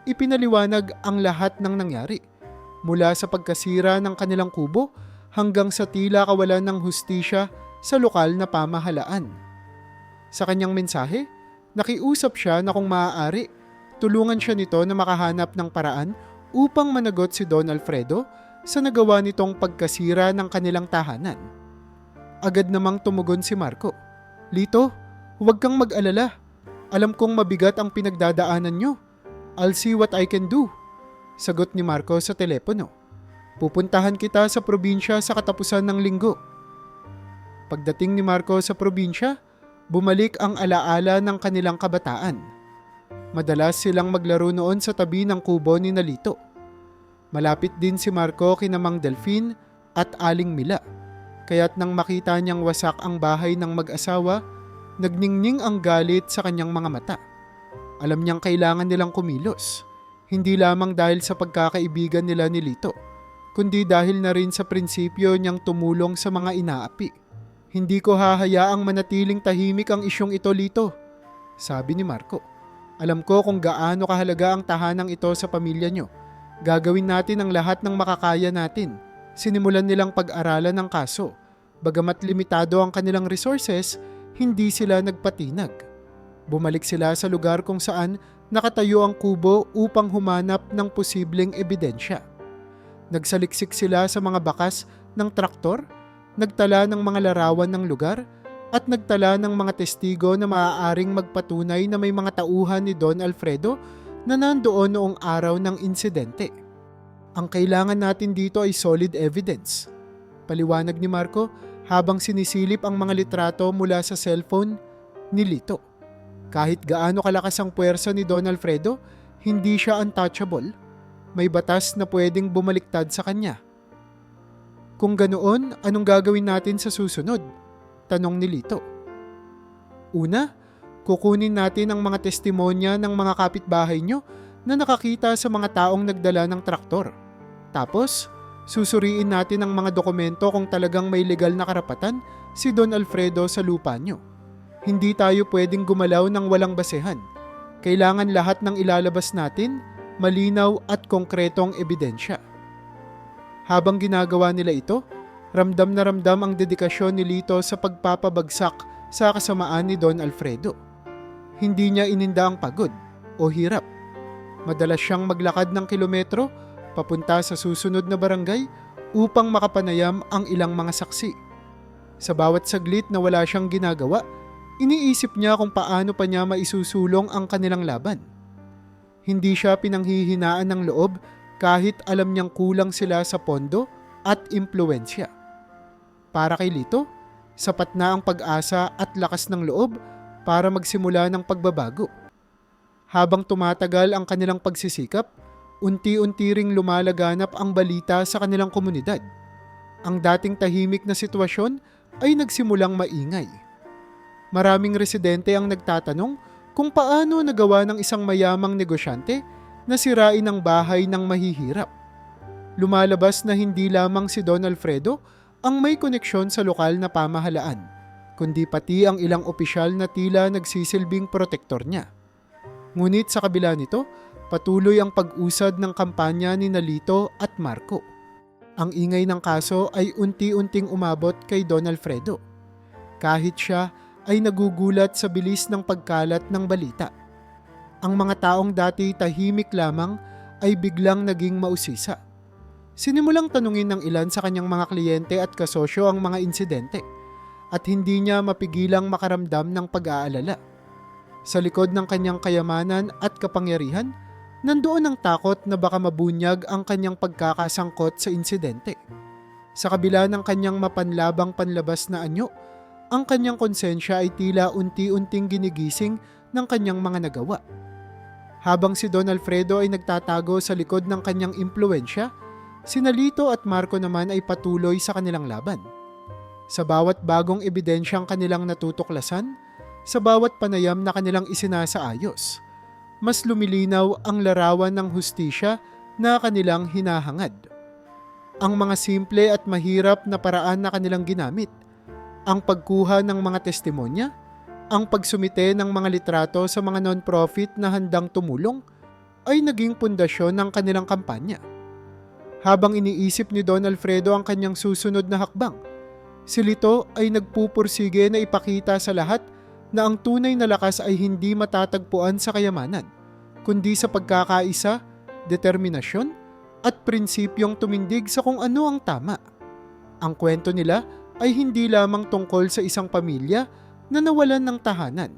Ipinaliwanag ang lahat ng nangyari, mula sa pagkasira ng kanilang kubo hanggang sa tila kawalan ng hustisya sa lokal na pamahalaan. Sa kanyang mensahe, nakiusap siya na kung maaari, tulungan siya nito na makahanap ng paraan upang managot si Don Alfredo sa nagawa nitong pagkasira ng kanilang tahanan. Agad namang tumugon si Marco. Lito, huwag kang mag-alala. Alam kong mabigat ang pinagdadaanan nyo. I'll see what I can do. Sagot ni Marco sa telepono. Pupuntahan kita sa probinsya sa katapusan ng linggo. Pagdating ni Marco sa probinsya, bumalik ang alaala ng kanilang kabataan. Madalas silang maglaro noon sa tabi ng kubo ni Lito. Malapit din si Marco kina Mang Delfin at Aling Mila, kaya't nang makita niyang wasak ang bahay ng mag-asawa, nagningning ang galit sa kanyang mga mata. Alam niyang kailangan nilang kumilos, hindi lamang dahil sa pagkakaibigan nila ni Lito, kundi dahil na rin sa prinsipyo niyang tumulong sa mga inaapi. Hindi ko hahayaang manatiling tahimik ang isyong ito, Lito, sabi ni Marco. Alam ko kung gaano kahalaga ang tahanang ito sa pamilya niyo. Gagawin natin ang lahat ng makakaya natin. Sinimulan nilang pag-aralan ng kaso. Bagamat limitado ang kanilang resources, hindi sila nagpatinag. Bumalik sila sa lugar kung saan nakatayo ang kubo upang humanap ng posibleng ebidensya. Nagsaliksik sila sa mga bakas ng traktor, nagtala ng mga larawan ng lugar, at nagtala ng mga testigo na maaaring magpatunay na may mga tauhan ni Don Alfredo na nandoon noong araw ng insidente. Ang kailangan natin dito ay solid evidence, paliwanag ni Marco habang sinisilip ang mga litrato mula sa cellphone ni Lito. Kahit gaano kalakas ang puwersa ni Don Alfredo, hindi siya untouchable. May batas na pwedeng bumaliktad sa kanya. Kung ganoon, anong gagawin natin sa susunod? Tanong ni Lito. Una, kukunin natin ang mga testimonya ng mga kapitbahay nyo na nakakita sa mga taong nagdala ng traktor. Tapos, susuriin natin ang mga dokumento kung talagang may legal na karapatan si Don Alfredo sa lupa nyo. Hindi tayo pwedeng gumalaw ng walang basehan. Kailangan lahat ng ilalabas natin malinaw at konkretong ebidensya. Habang ginagawa nila ito, ramdam na ramdam ang dedikasyon ni Lito sa pagpapabagsak sa kasamaan ni Don Alfredo. Hindi niya ininda ang pagod o hirap. Madalas siyang maglakad ng kilometro papunta sa susunod na barangay upang makapanayam ang ilang mga saksi. Sa bawat saglit na wala siyang ginagawa, iniisip niya kung paano pa niya maisusulong ang kanilang laban. Hindi siya pinanghihinaan ng loob kahit alam niyang kulang sila sa pondo at impluwensya. Para kay Lito, sapat na ang pag-asa at lakas ng loob para magsimula ng pagbabago. Habang tumatagal ang kanilang pagsisikap, unti-unti ring lumalaganap ang balita sa kanilang komunidad. Ang dating tahimik na sitwasyon ay nagsimulang maingay. Maraming residente ang nagtatanong kung paano nagawa ng isang mayamang negosyante na sirain ang bahay ng mahihirap. Lumalabas na hindi lamang si Don Alfredo ang may koneksyon sa lokal na pamahalaan, kundi pati ang ilang opisyal na tila nagsisilbing protektor niya. Ngunit sa kabila nito, patuloy ang pag-usad ng kampanya ni Lito at Marco. Ang ingay ng kaso ay unti-unting umabot kay Don Alfredo. Kahit siya ay nagugulat sa bilis ng pagkalat ng balita. Ang mga taong dati tahimik lamang ay biglang naging mausisa. Sinimulang tanungin ng ilan sa kanyang mga kliyente at kasosyo ang mga insidente at hindi niya mapigilang makaramdam ng pag-aalala. Sa likod ng kanyang kayamanan at kapangyarihan, nandoon ang takot na baka mabunyag ang kanyang pagkakasangkot sa insidente. Sa kabila ng kanyang mapanlabang panlabas na anyo, ang kanyang konsensya ay tila unti-unting ginigising ng kanyang mga nagawa. Habang si Don Alfredo ay nagtatago sa likod ng kanyang impluwensya, sina Lito at Marco naman ay patuloy sa kanilang laban. Sa bawat bagong ebidensyang kanilang natutuklasan, sa bawat panayam na kanilang isinasaayos, mas lumilinaw ang larawan ng hustisya na kanilang hinahangad. Ang mga simple at mahirap na paraan na kanilang ginamit, ang pagkuha ng mga testimonya, ang pagsumite ng mga litrato sa mga non-profit na handang tumulong, ay naging pundasyon ng kanilang kampanya. Habang iniisip ni Don Alfredo ang kanyang susunod na hakbang, si Lito ay nagpupursige na ipakita sa lahat na ang tunay na lakas ay hindi matatagpuan sa kayamanan, kundi sa pagkakaisa, determinasyon, at prinsipyong tumindig sa kung ano ang tama. Ang kwento nila ay hindi lamang tungkol sa isang pamilya na nawalan ng tahanan,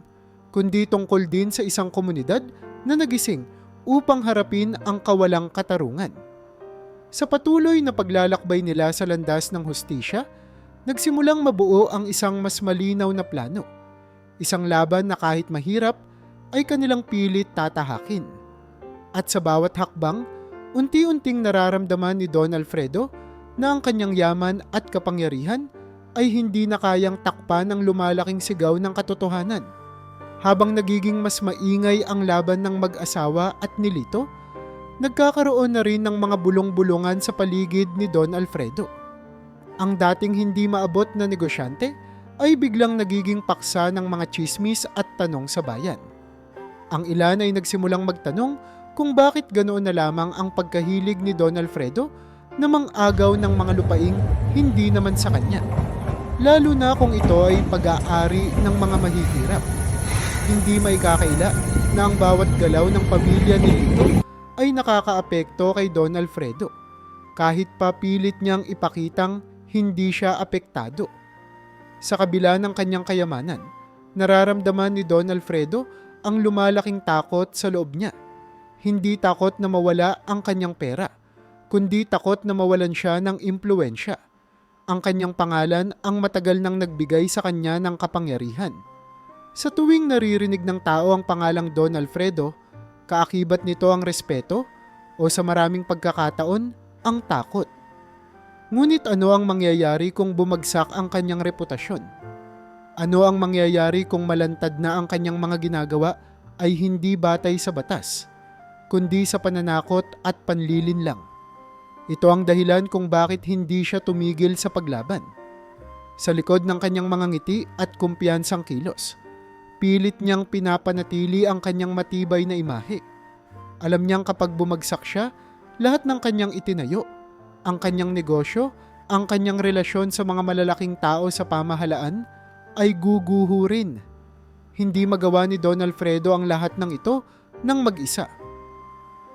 kundi tungkol din sa isang komunidad na nagising upang harapin ang kawalang katarungan. Sa patuloy na paglalakbay nila sa landas ng hustisya, nagsimulang mabuo ang isang mas malinaw na plano. Isang laban na kahit mahirap ay kanilang pilit tatahakin. At sa bawat hakbang, unti-unting nararamdaman ni Don Alfredo na ang kanyang yaman at kapangyarihan ay hindi na kayang takpan ng lumalaking sigaw ng katotohanan. Habang nagiging mas maingay ang laban ng mag-asawa at ni Lito, nagkakaroon na rin ng mga bulong-bulungan sa paligid ni Don Alfredo. Ang dating hindi maabot na negosyante ay biglang nagiging paksa ng mga tsismis at tanong sa bayan. Ang ilan ay nagsimulang magtanong kung bakit ganoon na lamang ang pagkahilig ni Don Alfredo na mang-agaw ng mga lupaing hindi naman sa kanya. Lalo na kung ito ay pag-aari ng mga mahihirap. Hindi may kakaila na ang bawat galaw ng pamilya ni Lito ay nakakaapekto kay Don Alfredo, kahit pa pilit niyang ipakitang hindi siya apektado. Sa kabila ng kanyang kayamanan, nararamdaman ni Don Alfredo ang lumalaking takot sa loob niya. Hindi takot na mawala ang kanyang pera, kundi takot na mawalan siya ng impluwensya. Ang kanyang pangalan ang matagal nang nagbigay sa kanya ng kapangyarihan. Sa tuwing naririnig ng tao ang pangalang Don Alfredo, kaakibat nito ang respeto o sa maraming pagkakataon, ang takot. Ngunit ano ang mangyayari kung bumagsak ang kanyang reputasyon? Ano ang mangyayari kung malantad na ang kanyang mga ginagawa ay hindi batay sa batas, kundi sa pananakot at panlilin lang? Ito ang dahilan kung bakit hindi siya tumigil sa paglaban. Sa likod ng kanyang mga ngiti at kumpiyansang kilos, pilit niyang pinapanatili ang kanyang matibay na imahe. Alam niyang kapag bumagsak siya, lahat ng kanyang itinayo, ang kanyang negosyo, ang kanyang relasyon sa mga malalaking tao sa pamahalaan, ay guguho rin. Hindi magawa ni Don Alfredo ang lahat ng ito nang mag-isa.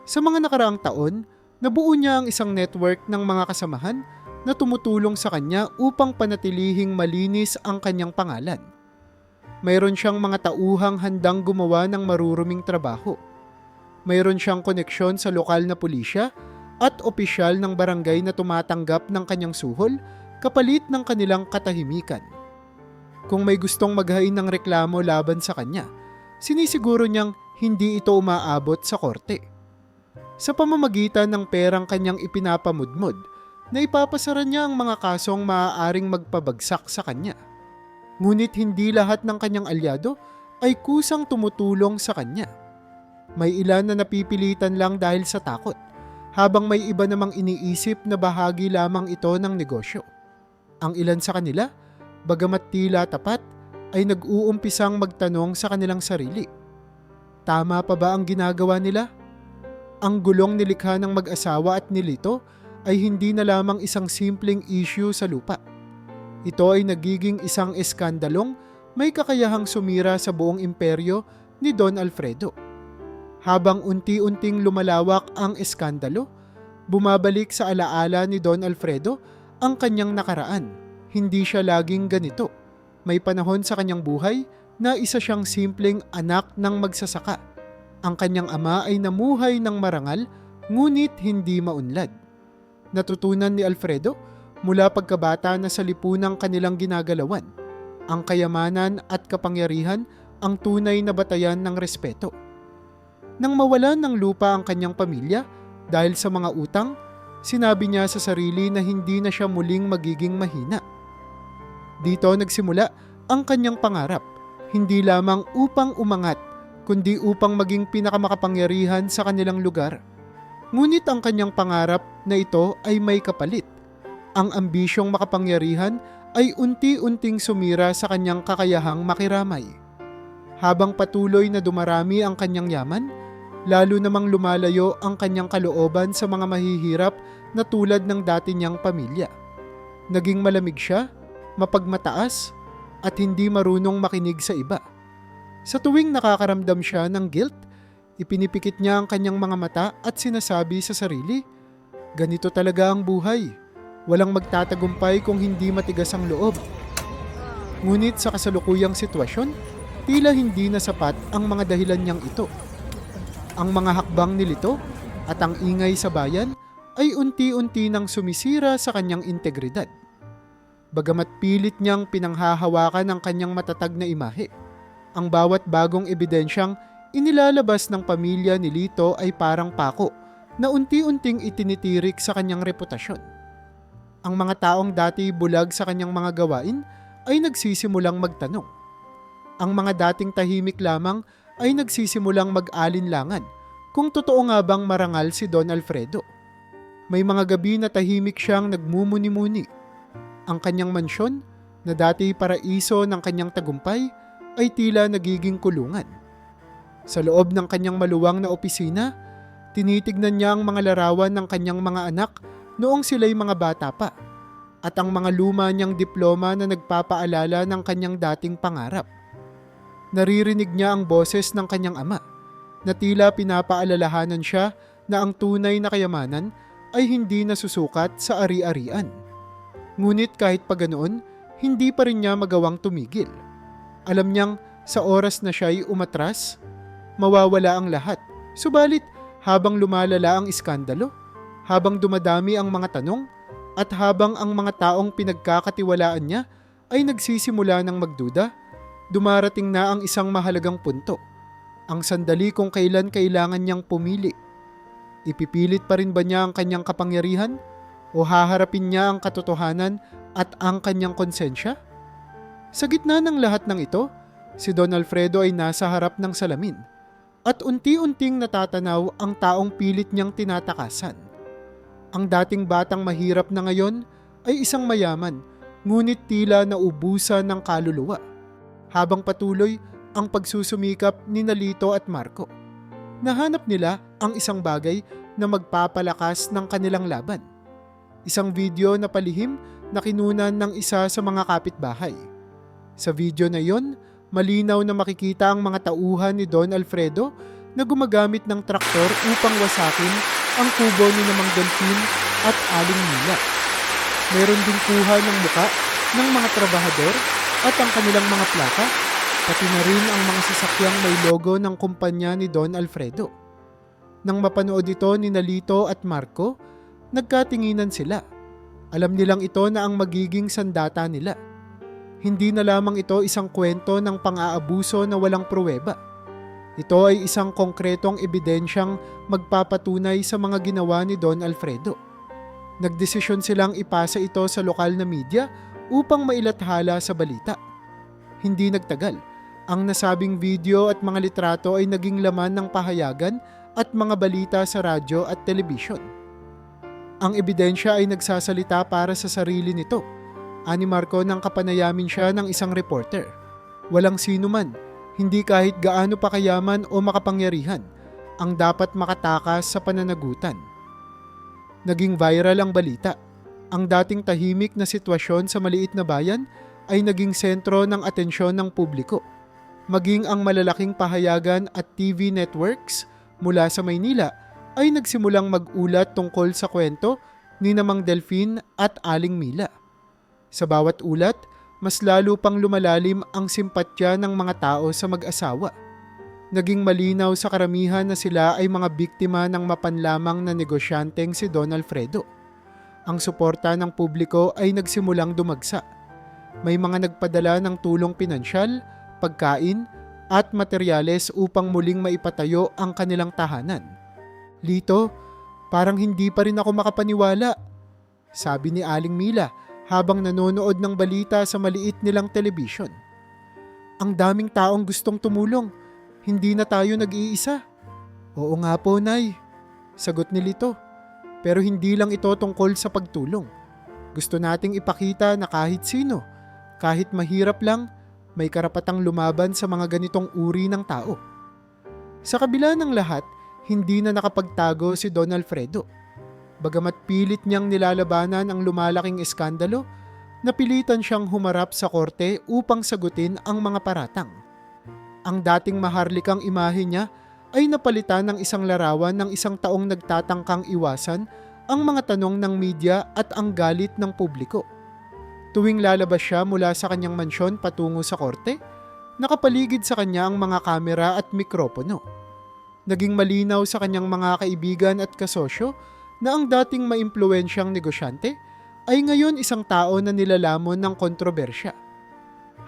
Sa mga nakaraang taon, nabuo niya ang isang network ng mga kasamahan na tumutulong sa kanya upang panatilihing malinis ang kanyang pangalan. Mayroon siyang mga tauhang handang gumawa ng maruruming trabaho. Mayroon siyang koneksyon sa lokal na pulisya at opisyal ng barangay na tumatanggap ng kanyang suhol kapalit ng kanilang katahimikan. Kung may gustong maghain ng reklamo laban sa kanya, sinisiguro niyang hindi ito umaabot sa korte. Sa pamamagitan ng perang kanyang ipinapamudmod, na ipapasaran niya ang mga kasong maaaring magpabagsak sa kanya. Ngunit hindi lahat ng kanyang alyado ay kusang tumutulong sa kanya. May ilan na napipilitan lang dahil sa takot, habang may iba namang iniisip na bahagi lamang ito ng negosyo. Ang ilan sa kanila, bagamat tila tapat, ay nag-uumpisang magtanong sa kanilang sarili. Tama pa ba ang ginagawa nila? Ang gulong nilikha ng mag-asawa at ni Lito ay hindi na lamang isang simpleng issue sa lupa. Ito ay nagiging isang eskandalong may kakayahang sumira sa buong imperyo ni Don Alfredo. Habang unti-unting lumalawak ang eskandalo, bumabalik sa alaala ni Don Alfredo ang kanyang nakaraan. Hindi siya laging ganito. May panahon sa kanyang buhay na isa siyang simpleng anak ng magsasaka. Ang kanyang ama ay namuhay ng marangal, ngunit hindi maunlad. Natutunan ni Alfredo mula pagkabata na sa lipunang kanilang ginagalawan. Ang kayamanan at kapangyarihan ang tunay na batayan ng respeto. Nang mawalan ng lupa ang kanyang pamilya dahil sa mga utang, sinabi niya sa sarili na hindi na siya muling magiging mahina. Dito nagsimula ang kanyang pangarap, hindi lamang upang umangat, kundi upang maging pinakamakapangyarihan sa kanilang lugar. Ngunit ang kanyang pangarap na ito ay may kapalit. Ang ambisyong makapangyarihan ay unti-unting sumira sa kanyang kakayahang makiramay. Habang patuloy na dumarami ang kanyang yaman, lalo namang lumalayo ang kanyang kalooban sa mga mahihirap na tulad ng dati niyang pamilya. Naging malamig siya, mapagmataas, at hindi marunong makinig sa iba. Sa tuwing nakakaramdam siya ng guilt, ipinipikit niya ang kanyang mga mata at sinasabi sa sarili, ganito talaga ang buhay. Walang magtatagumpay kung hindi matigas ang loob. Ngunit sa kasalukuyang sitwasyon, tila hindi na sapat ang mga dahilan niyang ito. Ang mga hakbang ni Lito at ang ingay sa bayan ay unti-unti nang sumisira sa kanyang integridad. Bagamat pilit niyang pinanghahawakan ang kanyang matatag na imahe, ang bawat bagong ebidensyang inilalabas ng pamilya ni Lito ay parang pako na unti-unting itinitirik sa kanyang reputasyon. Ang mga taong dati bulag sa kanyang mga gawain ay nagsisimulang magtanong. Ang mga dating tahimik lamang ay nagsisimulang mag-alinlangan kung totoo nga bang marangal si Don Alfredo. May mga gabi na tahimik siyang nagmumuni-muni. Ang kanyang mansyon, na dati paraiso ng kanyang tagumpay, ay tila nagiging kulungan. Sa loob ng kanyang maluwang na opisina, tinitignan niya ang mga larawan ng kanyang mga anak noong sila'y mga bata pa, at ang mga luma niyang diploma na nagpapaalala ng kanyang dating pangarap. Naririnig niya ang boses ng kanyang ama, na tila pinapaalalahanan siya na ang tunay na kayamanan ay hindi nasusukat sa ari-arian. Ngunit kahit pa ganoon, hindi pa rin niya magawang tumigil. Alam niyang sa oras na siya'y umatras, mawawala ang lahat. Subalit, habang lumalala ang iskandalo, habang dumadami ang mga tanong, at habang ang mga taong pinagkakatiwalaan niya ay nagsisimula ng magduda, dumarating na ang isang mahalagang punto. Ang sandali kung kailan kailangan niyang pumili. Ipipilit pa rin ba niya ang kanyang kapangyarihan o haharapin niya ang katotohanan at ang kanyang konsensya? Sa gitna ng lahat ng ito, si Don Alfredo ay nasa harap ng salamin at unti-unting natatanaw ang taong pilit niyang tinatakasan. Ang dating batang mahirap na ngayon ay isang mayaman, ngunit tila naubusan ng kaluluwa. Habang patuloy ang pagsusumikap ni Lito at Marco, nahanap nila ang isang bagay na magpapalakas ng kanilang laban. Isang video na palihim na kinunan ng isa sa mga kapitbahay. Sa video na yon, malinaw na makikita ang mga tauhan ni Don Alfredo na gumagamit ng traktor upang wasakin ang kubo ni Mang Delfin at Aling Mila. Mayroon din kuha ng muka ng mga trabahador at ang kanilang mga plaka, pati na rin ang mga sasakyang may logo ng kumpanya ni Don Alfredo. Nang mapanood ito ni Lito at Marco, nagkatinginan sila. Alam nilang ito na ang magiging sandata nila. Hindi na lamang ito isang kwento ng pang-aabuso na walang pruweba. Ito ay isang konkretong ebidensyang magpapatunay sa mga ginawa ni Don Alfredo. Nagdesisyon silang ipasa ito sa lokal na media upang mailathala sa balita. Hindi nagtagal, ang nasabing video at mga litrato ay naging laman ng pahayagan at mga balita sa radyo at telebisyon. Ang ebidensya ay nagsasalita para sa sarili nito. Ani Marco nang kapanayamin siya ng isang reporter. Walang sino man, hindi kahit gaano pa kayaman o makapangyarihan, ang dapat makatakas sa pananagutan. Naging viral ang balita. Ang dating tahimik na sitwasyon sa maliit na bayan ay naging sentro ng atensyon ng publiko. Maging ang malalaking pahayagan at TV networks mula sa Maynila ay nagsimulang mag-ulat tungkol sa kwento ni Mang Delfin at Aling Mila. Sa bawat ulat, mas lalo pang lumalalim ang simpatya ng mga tao sa mag-asawa. Naging malinaw sa karamihan na sila ay mga biktima ng mapanlamang na negosyanteng si Don Alfredo. Ang suporta ng publiko ay nagsimulang dumagsa. May mga nagpadala ng tulong pinansyal, pagkain, at materyales upang muling maipatayo ang kanilang tahanan. Lito, parang hindi pa rin ako makapaniwala, sabi ni Aling Mila habang nanonood ng balita sa maliit nilang telebisyon. Ang daming taong gustong tumulong, hindi na tayo nag-iisa. Oo nga po, Nay, sagot ni Lito. Pero hindi lang ito tungkol sa pagtulong. Gusto nating ipakita na kahit sino, kahit mahirap lang, may karapatang lumaban sa mga ganitong uri ng tao. Sa kabila ng lahat, hindi na nakapagtago si Don Alfredo. Bagamat pilit niyang nilalabanan ang lumalaking eskandalo, napilitan siyang humarap sa korte upang sagutin ang mga paratang. Ang dating maharlikang imahe niya ay napalitan ng isang larawan ng isang taong nagtatangkang iwasan ang mga tanong ng media at ang galit ng publiko. Tuwing lalabas siya mula sa kanyang mansyon patungo sa korte, nakapaligid sa kanya ang mga kamera at mikropono. Naging malinaw sa kanyang mga kaibigan at kasosyo na ang dating maimpluwensyang negosyante ay ngayon isang tao na nilalamon ng kontrobersya.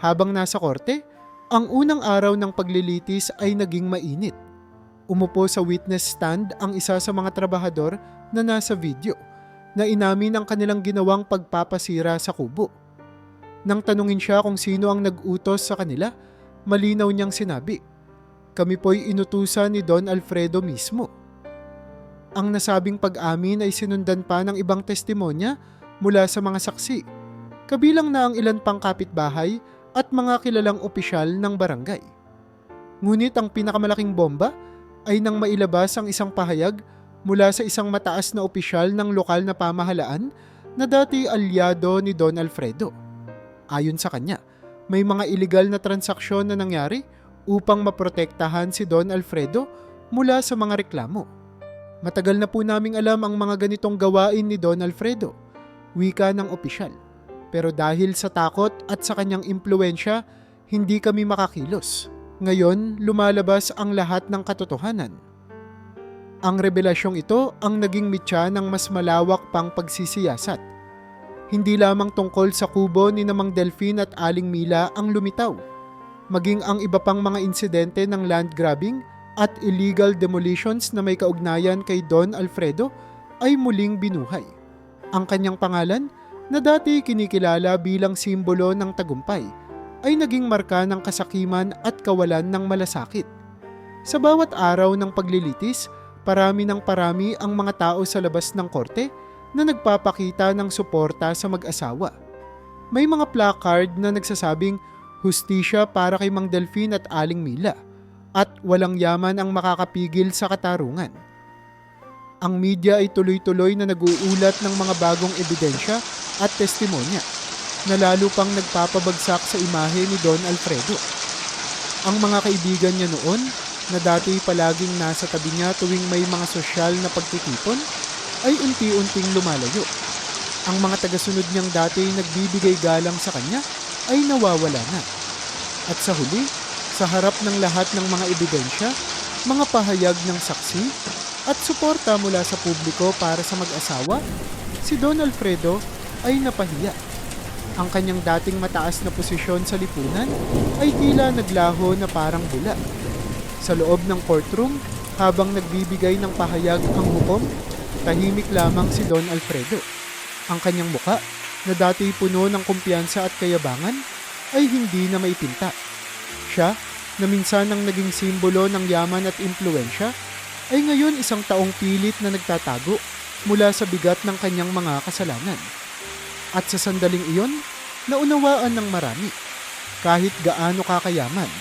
Habang nasa korte, ang unang araw ng paglilitis ay naging mainit. Umupo sa witness stand ang isa sa mga trabahador na nasa video na inamin ang kanilang ginawang pagpapasira sa kubo. Nang tanungin siya kung sino ang nag-utos sa kanila, malinaw niyang sinabi, "Kami po'y inutusan ni Don Alfredo mismo." Ang nasabing pag-amin ay sinundan pa ng ibang testimonya mula sa mga saksi, kabilang na ang ilan pang kapitbahay at mga kilalang opisyal ng barangay. Ngunit ang pinakamalaking bomba ay nang mailabas ang isang pahayag mula sa isang mataas na opisyal ng lokal na pamahalaan na dati alyado ni Don Alfredo. Ayon sa kanya, may mga iligal na transaksyon na nangyari upang maprotektahan si Don Alfredo mula sa mga reklamo. "Matagal na po naming alam ang mga ganitong gawain ni Don Alfredo," wika ng opisyal. "Pero dahil sa takot at sa kanyang impluwensya, hindi kami makakilos. Ngayon, lumalabas ang lahat ng katotohanan." Ang revelasyong ito ang naging mitya ng mas malawak pang pagsisiyasat. Hindi lamang tungkol sa kubo ni Mang Delfin at Aling Mila ang lumitaw, maging ang iba pang mga insidente ng land grabbing at illegal demolitions na may kaugnayan kay Don Alfredo ay muling binuhay. Ang kanyang pangalan, na dati kinikilala bilang simbolo ng tagumpay, ay naging marka ng kasakiman at kawalan ng malasakit. Sa bawat araw ng paglilitis, parami ng parami ang mga tao sa labas ng korte na nagpapakita ng suporta sa mag-asawa. May mga placard na nagsasabing hustisya para kay Mang Delfin at Aling Mila at walang yaman ang makakapigil sa katarungan. Ang media ay tuloy-tuloy na nag-uulat ng mga bagong ebidensya at testimonya na lalo pang nagpapabagsak sa imahe ni Don Alfredo. Ang mga kaibigan niya noon na dati palaging nasa tabi niya tuwing may mga sosyal na pagtitipon ay unti-unting lumalayo. Ang mga tagasunod niyang dati nagbibigay galang sa kanya ay nawawala na. At sa huli, sa harap ng lahat ng mga ebidensya, mga pahayag ng saksi at suporta mula sa publiko para sa mag-asawa, si Don Alfredo ay napahiya. Ang kanyang dating mataas na posisyon sa lipunan ay tila naglaho na parang bula. Sa loob ng courtroom, habang nagbibigay ng pahayag ang hukom, tahimik lamang si Don Alfredo. Ang kanyang muka, na dati puno ng kumpiyansa at kayabangan, ay hindi na maipinta. Siya, na minsan ang naging simbolo ng yaman at impluwensya, ay ngayon isang taong pilit na nagtatago mula sa bigat ng kanyang mga kasalanan. At sa sandaling iyon, naunawaan ng marami, kahit gaano kakayaman,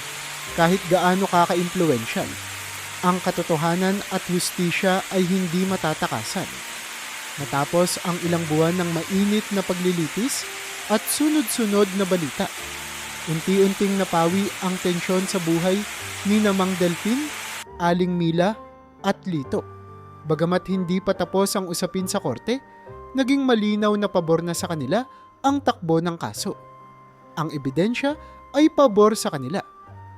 kahit gaano kakaimpluwensyal, ang katotohanan at hustisya ay hindi matatakasan. Matapos ang ilang buwan ng mainit na paglilitis at sunod-sunod na balita, unti-unting napawi ang tensyon sa buhay ni Mang Delfin, Aling Mila at Lito. Bagamat hindi pa tapos ang usapin sa korte, naging malinaw na pabor na sa kanila ang takbo ng kaso. Ang ebidensya ay pabor sa kanila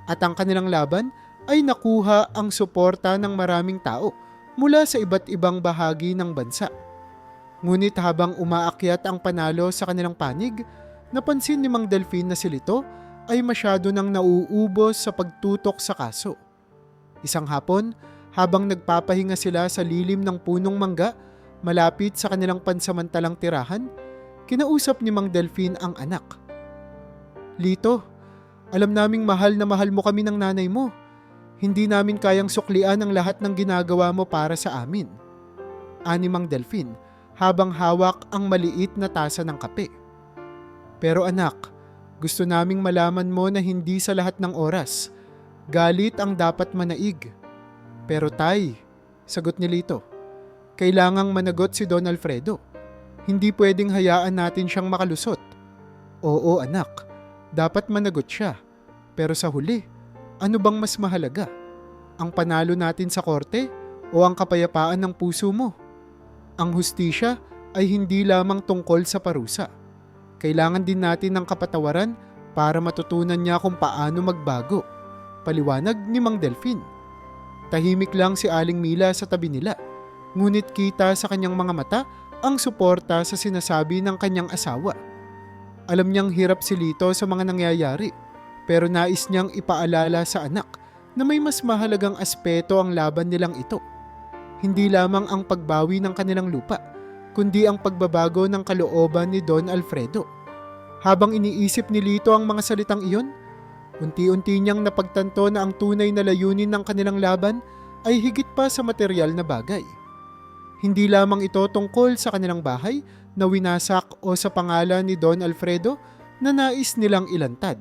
at ang kanilang laban ay nakuha ang suporta ng maraming tao mula sa iba't ibang bahagi ng bansa. Ngunit habang umaakyat ang panalo sa kanilang panig, napansin ni Mang Delfin na si Lito ay masyado nang nauubos sa pagtutok sa kaso. Isang hapon, habang nagpapahinga sila sa lilim ng punong mangga malapit sa kanilang pansamantalang tirahan, kinausap ni Mang Delfin ang anak. "Lito, alam naming mahal na mahal mo kami ng nanay mo. Hindi namin kayang suklian ang lahat ng ginagawa mo para sa amin," ani Mang Delfin habang hawak ang maliit na tasa ng kape. "Pero anak, gusto naming malaman mo na hindi sa lahat ng oras galit ang dapat manaig." "Pero tay," sagot ni Lito, "kailangang managot si Don Alfredo. Hindi pwedeng hayaan natin siyang makalusot." "Oo anak, dapat managot siya. Pero sa huli, ano bang mas mahalaga? Ang panalo natin sa korte o ang kapayapaan ng puso mo? Ang hustisya ay hindi lamang tungkol sa parusa. Kailangan din natin ng kapatawaran para matutunan niya kung paano magbago," paliwanag ni Mang Delfin. Tahimik lang si Aling Mila sa tabi nila, Ngunit kita sa kanyang mga mata ang suporta sa sinasabi ng kanyang asawa. Alam niyang hirap si Lito sa mga nangyayari, pero nais niyang ipaalala sa anak na may mas mahalagang aspeto ang laban nilang ito. Hindi lamang ang pagbawi ng kanilang lupa, kundi ang pagbabago ng kalooban ni Don Alfredo. Habang iniisip ni Lito ang mga salitang iyon, unti-unti niyang napagtanto na ang tunay na layunin ng kanilang laban ay higit pa sa material na bagay. Hindi lamang ito tungkol sa kanilang bahay na winasak o sa pangalan ni Don Alfredo na nais nilang ilantad.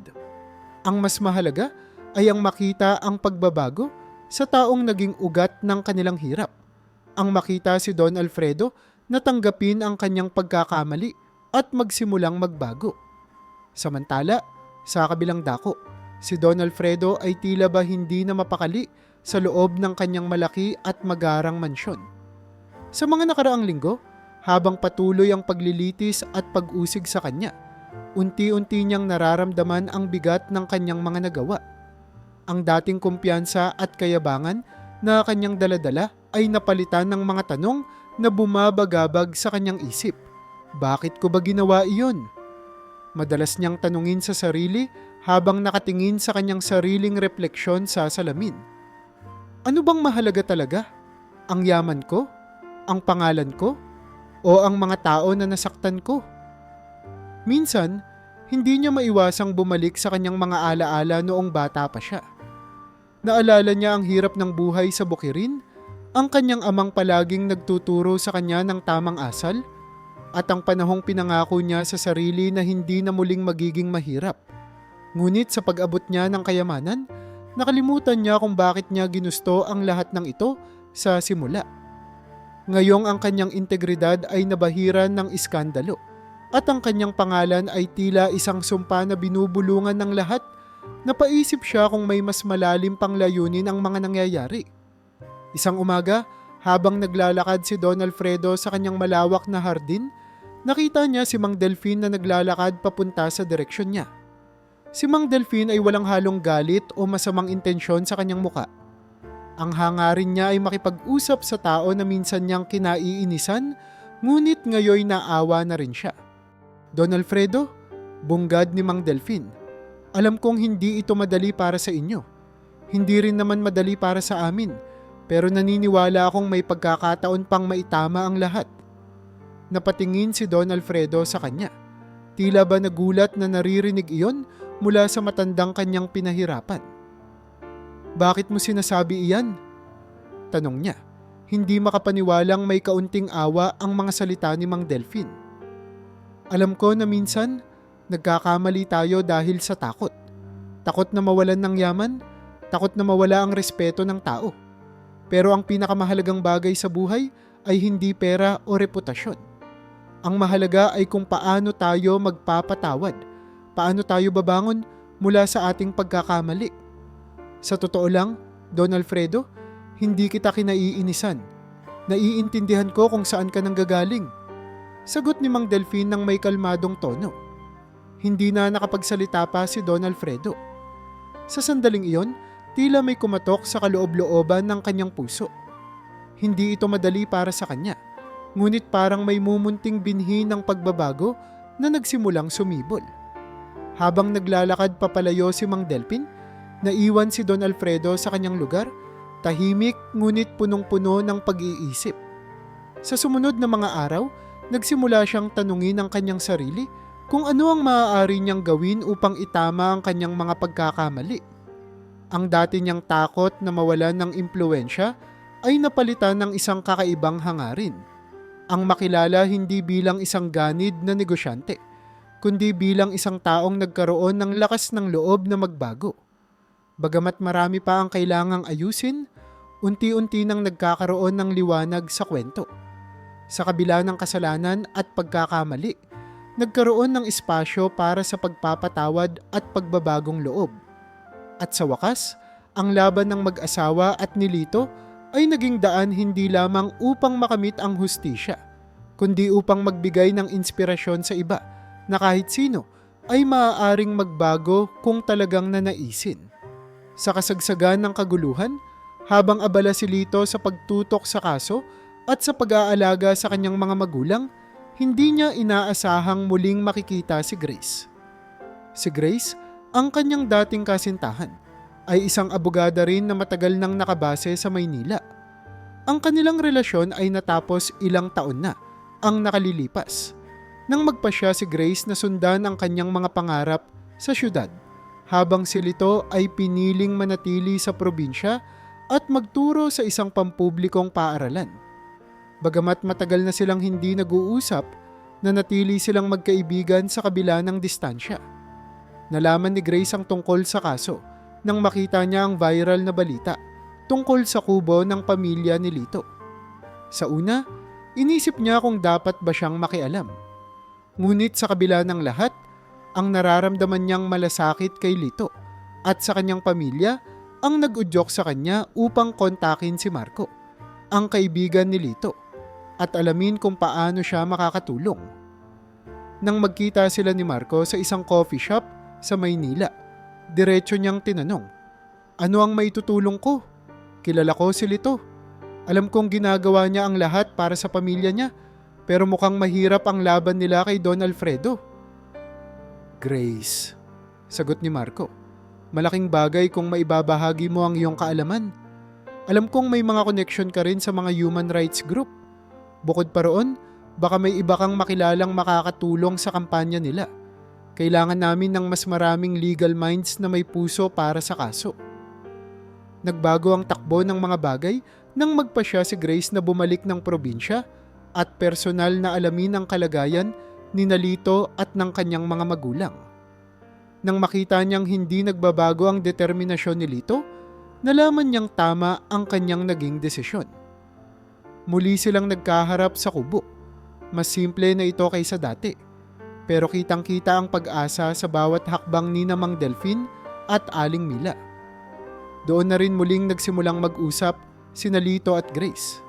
Ang mas mahalaga ay ang makita ang pagbabago sa taong naging ugat ng kanilang hirap. Ang makita si Don Alfredo na tanggapin ang kanyang pagkakamali at magsimulang magbago. Samantala, sa kabilang dako, si Don Alfredo ay tila ba hindi na mapakali sa loob ng kanyang malaki at magarang mansyon. Sa mga nakaraang linggo, habang patuloy ang paglilitis at pag-usig sa kanya, unti-unti niyang nararamdaman ang bigat ng kanyang mga nagawa. Ang dating kumpiyansa at kayabangan na kanyang daladala ay napalitan ng mga tanong na bumabagabag sa kanyang isip. Bakit ko ba ginawa iyon? Madalas niyang tanungin sa sarili habang nakatingin sa kanyang sariling refleksyon sa salamin. Ano bang mahalaga talaga? Ang yaman ko? Ang pangalan ko? O ang mga tao na nasaktan ko? Minsan, hindi niya maiwasang bumalik sa kanyang mga alaala noong bata pa siya. Naalala niya ang hirap ng buhay sa bukirin, ang kanyang amang palaging nagtuturo sa kanya ng tamang asal, at ang panahong pinangako niya sa sarili na hindi na muling magiging mahirap. Ngunit sa pag-abot niya ng kayamanan, nakalimutan niya kung bakit niya ginusto ang lahat ng ito sa simula. Ngayong ang kanyang integridad ay nabahiran ng iskandalo at ang kanyang pangalan ay tila isang sumpa na binubulungan ng lahat, napaisip siya kung may mas malalim pang layunin ang mga nangyayari. Isang umaga, habang naglalakad si Don Alfredo sa kanyang malawak na hardin, nakita niya si Mang Delfin na naglalakad papunta sa direksyon niya. Si Mang Delfin ay walang halong galit o masamang intensyon sa kanyang muka. Ang hangarin niya ay makipag-usap sa tao na minsan niyang kinaiinisan, ngunit ngayoy naawa na rin siya. Don Alfredo, bunggad ni Mang Delfin, alam kong hindi ito madali para sa inyo. Hindi rin naman madali para sa amin, pero naniniwala akong may pagkakataon pang maitama ang lahat. Napatingin si Don Alfredo sa kanya. Tila ba nagulat na naririnig iyon mula sa matandang kanyang pinahirapan. Bakit mo sinasabi iyan? Tanong niya. Hindi makapaniwalang may kaunting awa ang mga salita ni Mang Delfin. Alam ko na minsan, nagkakamali tayo dahil sa takot. Takot na mawalan ng yaman, takot na mawala ang respeto ng tao. Pero ang pinakamahalagang bagay sa buhay ay hindi pera o reputasyon. Ang mahalaga ay kung paano tayo magpapatawad, paano tayo babangon mula sa ating pagkakamali. Sa totoo lang, Don Alfredo, hindi kita kinaiinisan. Naiintindihan ko kung saan ka nanggagaling. Sagot ni Mang Delfin ng may kalmadong tono. Hindi na nakapagsalita pa si Don Alfredo. Sa sandaling iyon, tila may kumatok sa kaloob-looban ng kanyang puso. Hindi ito madali para sa kanya, ngunit parang may mumunting binhi ng pagbabago na nagsimulang sumibol. Habang naglalakad papalayo si Mang Delfin, naiwan si Don Alfredo sa kanyang lugar, tahimik ngunit punong-puno ng pag-iisip. Sa sumunod na mga araw, nagsimula siyang tanungin ang kanyang sarili kung ano ang maaari niyang gawin upang itama ang kanyang mga pagkakamali. Ang dati niyang takot na mawalan ng impluwensya ay napalitan ng isang kakaibang hangarin. Ang makilala hindi bilang isang ganid na negosyante, kundi bilang isang taong nagkaroon ng lakas ng loob na magbago. Bagamat marami pa ang kailangang ayusin, unti-unti nang nagkakaroon ng liwanag sa kwento. Sa kabila ng kasalanan at pagkakamali, nagkaroon ng espasyo para sa pagpapatawad at pagbabagong loob. At sa wakas, ang laban ng mag-asawa at ni Lito ay naging daan hindi lamang upang makamit ang hustisya, kundi upang magbigay ng inspirasyon sa iba na kahit sino ay maaaring magbago kung talagang nanaisin. Sa kasagsagan ng kaguluhan, habang abala si Lito sa pagtutok sa kaso, At sa pag-aalaga sa kanyang mga magulang, hindi niya inaasahang muling makikita si Grace. Si Grace, ang kanyang dating kasintahan, ay isang abogada rin na matagal nang nakabase sa Maynila. Ang kanilang relasyon ay natapos ilang taon na ang nakalilipas nang magpasya si Grace na sundan ang kanyang mga pangarap sa syudad, habang si Lito ay piniling manatili sa probinsya at magturo sa isang pampublikong paaralan. Bagamat matagal na silang hindi nag-uusap, nanatili silang magkaibigan sa kabila ng distansya. Nalaman ni Grace ang tungkol sa kaso nang makita niya ang viral na balita tungkol sa kubo ng pamilya ni Lito. Sa una, inisip niya kung dapat ba siyang makialam. Ngunit sa kabila ng lahat, ang nararamdaman niyang malasakit kay Lito at sa kanyang pamilya ang nag-udyok sa kanya upang kontakin si Marco, ang kaibigan ni Lito, at alamin kung paano siya makakatulong. Nang magkita sila ni Marco sa isang coffee shop sa Maynila, diretso niyang tinanong, "Ano ang maitutulong ko? Kilala ko si Lito. Alam kong ginagawa niya ang lahat para sa pamilya niya, pero mukhang mahirap ang laban nila kay Don Alfredo." "Grace," sagot ni Marco, "malaking bagay kung maibabahagi mo ang iyong kaalaman. Alam kong may mga connection ka rin sa mga human rights group. Bukod pa roon, baka may iba kang makilalang makakatulong sa kampanya nila. Kailangan namin ng mas maraming legal minds na may puso para sa kaso." Nagbago ang takbo ng mga bagay nang magpasya si Grace na bumalik ng probinsya at personal na alamin ang kalagayan ni Lito at ng kanyang mga magulang. Nang makita niyang hindi nagbabago ang determinasyon ni Lito, nalaman niyang tama ang kanyang naging desisyon. Muli silang nagkaharap sa kubo. Mas simple na ito kaysa dati, pero kitang-kita ang pag-asa sa bawat hakbang ni Mang Delfin at Aling Mila. Doon na rin muling nagsimulang mag-usap sina Lito at Grace.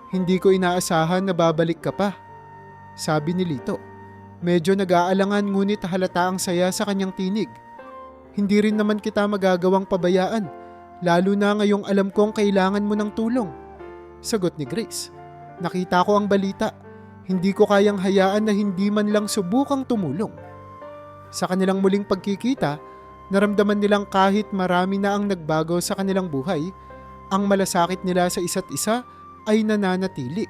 "Hindi ko inaasahan na babalik ka pa," sabi ni Lito. Medyo nag-aalangan ngunit halata ang saya sa kanyang tinig. "Hindi rin naman kita magagawang pabayaan, lalo na ngayong alam kong kailangan mo ng tulong," sagot ni Grace. "Nakita ko ang balita. Hindi ko kayang hayaan na hindi man lang subukang tumulong." Sa kanilang muling pagkikita, naramdaman nilang kahit marami na ang nagbago sa kanilang buhay, ang malasakit nila sa isa't isa ay nananatili.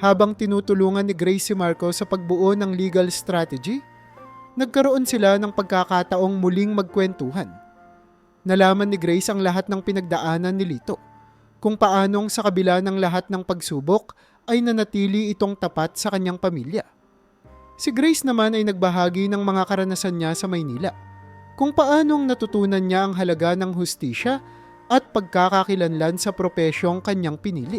Habang tinutulungan ni Grace si Marco sa pagbuo ng legal strategy, nagkaroon sila ng pagkakataong muling magkwentuhan. Nalaman ni Grace ang lahat ng pinagdaanan ni Lito, kung paanong sa kabila ng lahat ng pagsubok ay nanatili itong tapat sa kanyang pamilya. Si Grace naman ay nagbahagi ng mga karanasan niya sa Maynila, kung paanong natutunan niya ang halaga ng hustisya at pagkakakilanlan sa propesyong kanyang pinili.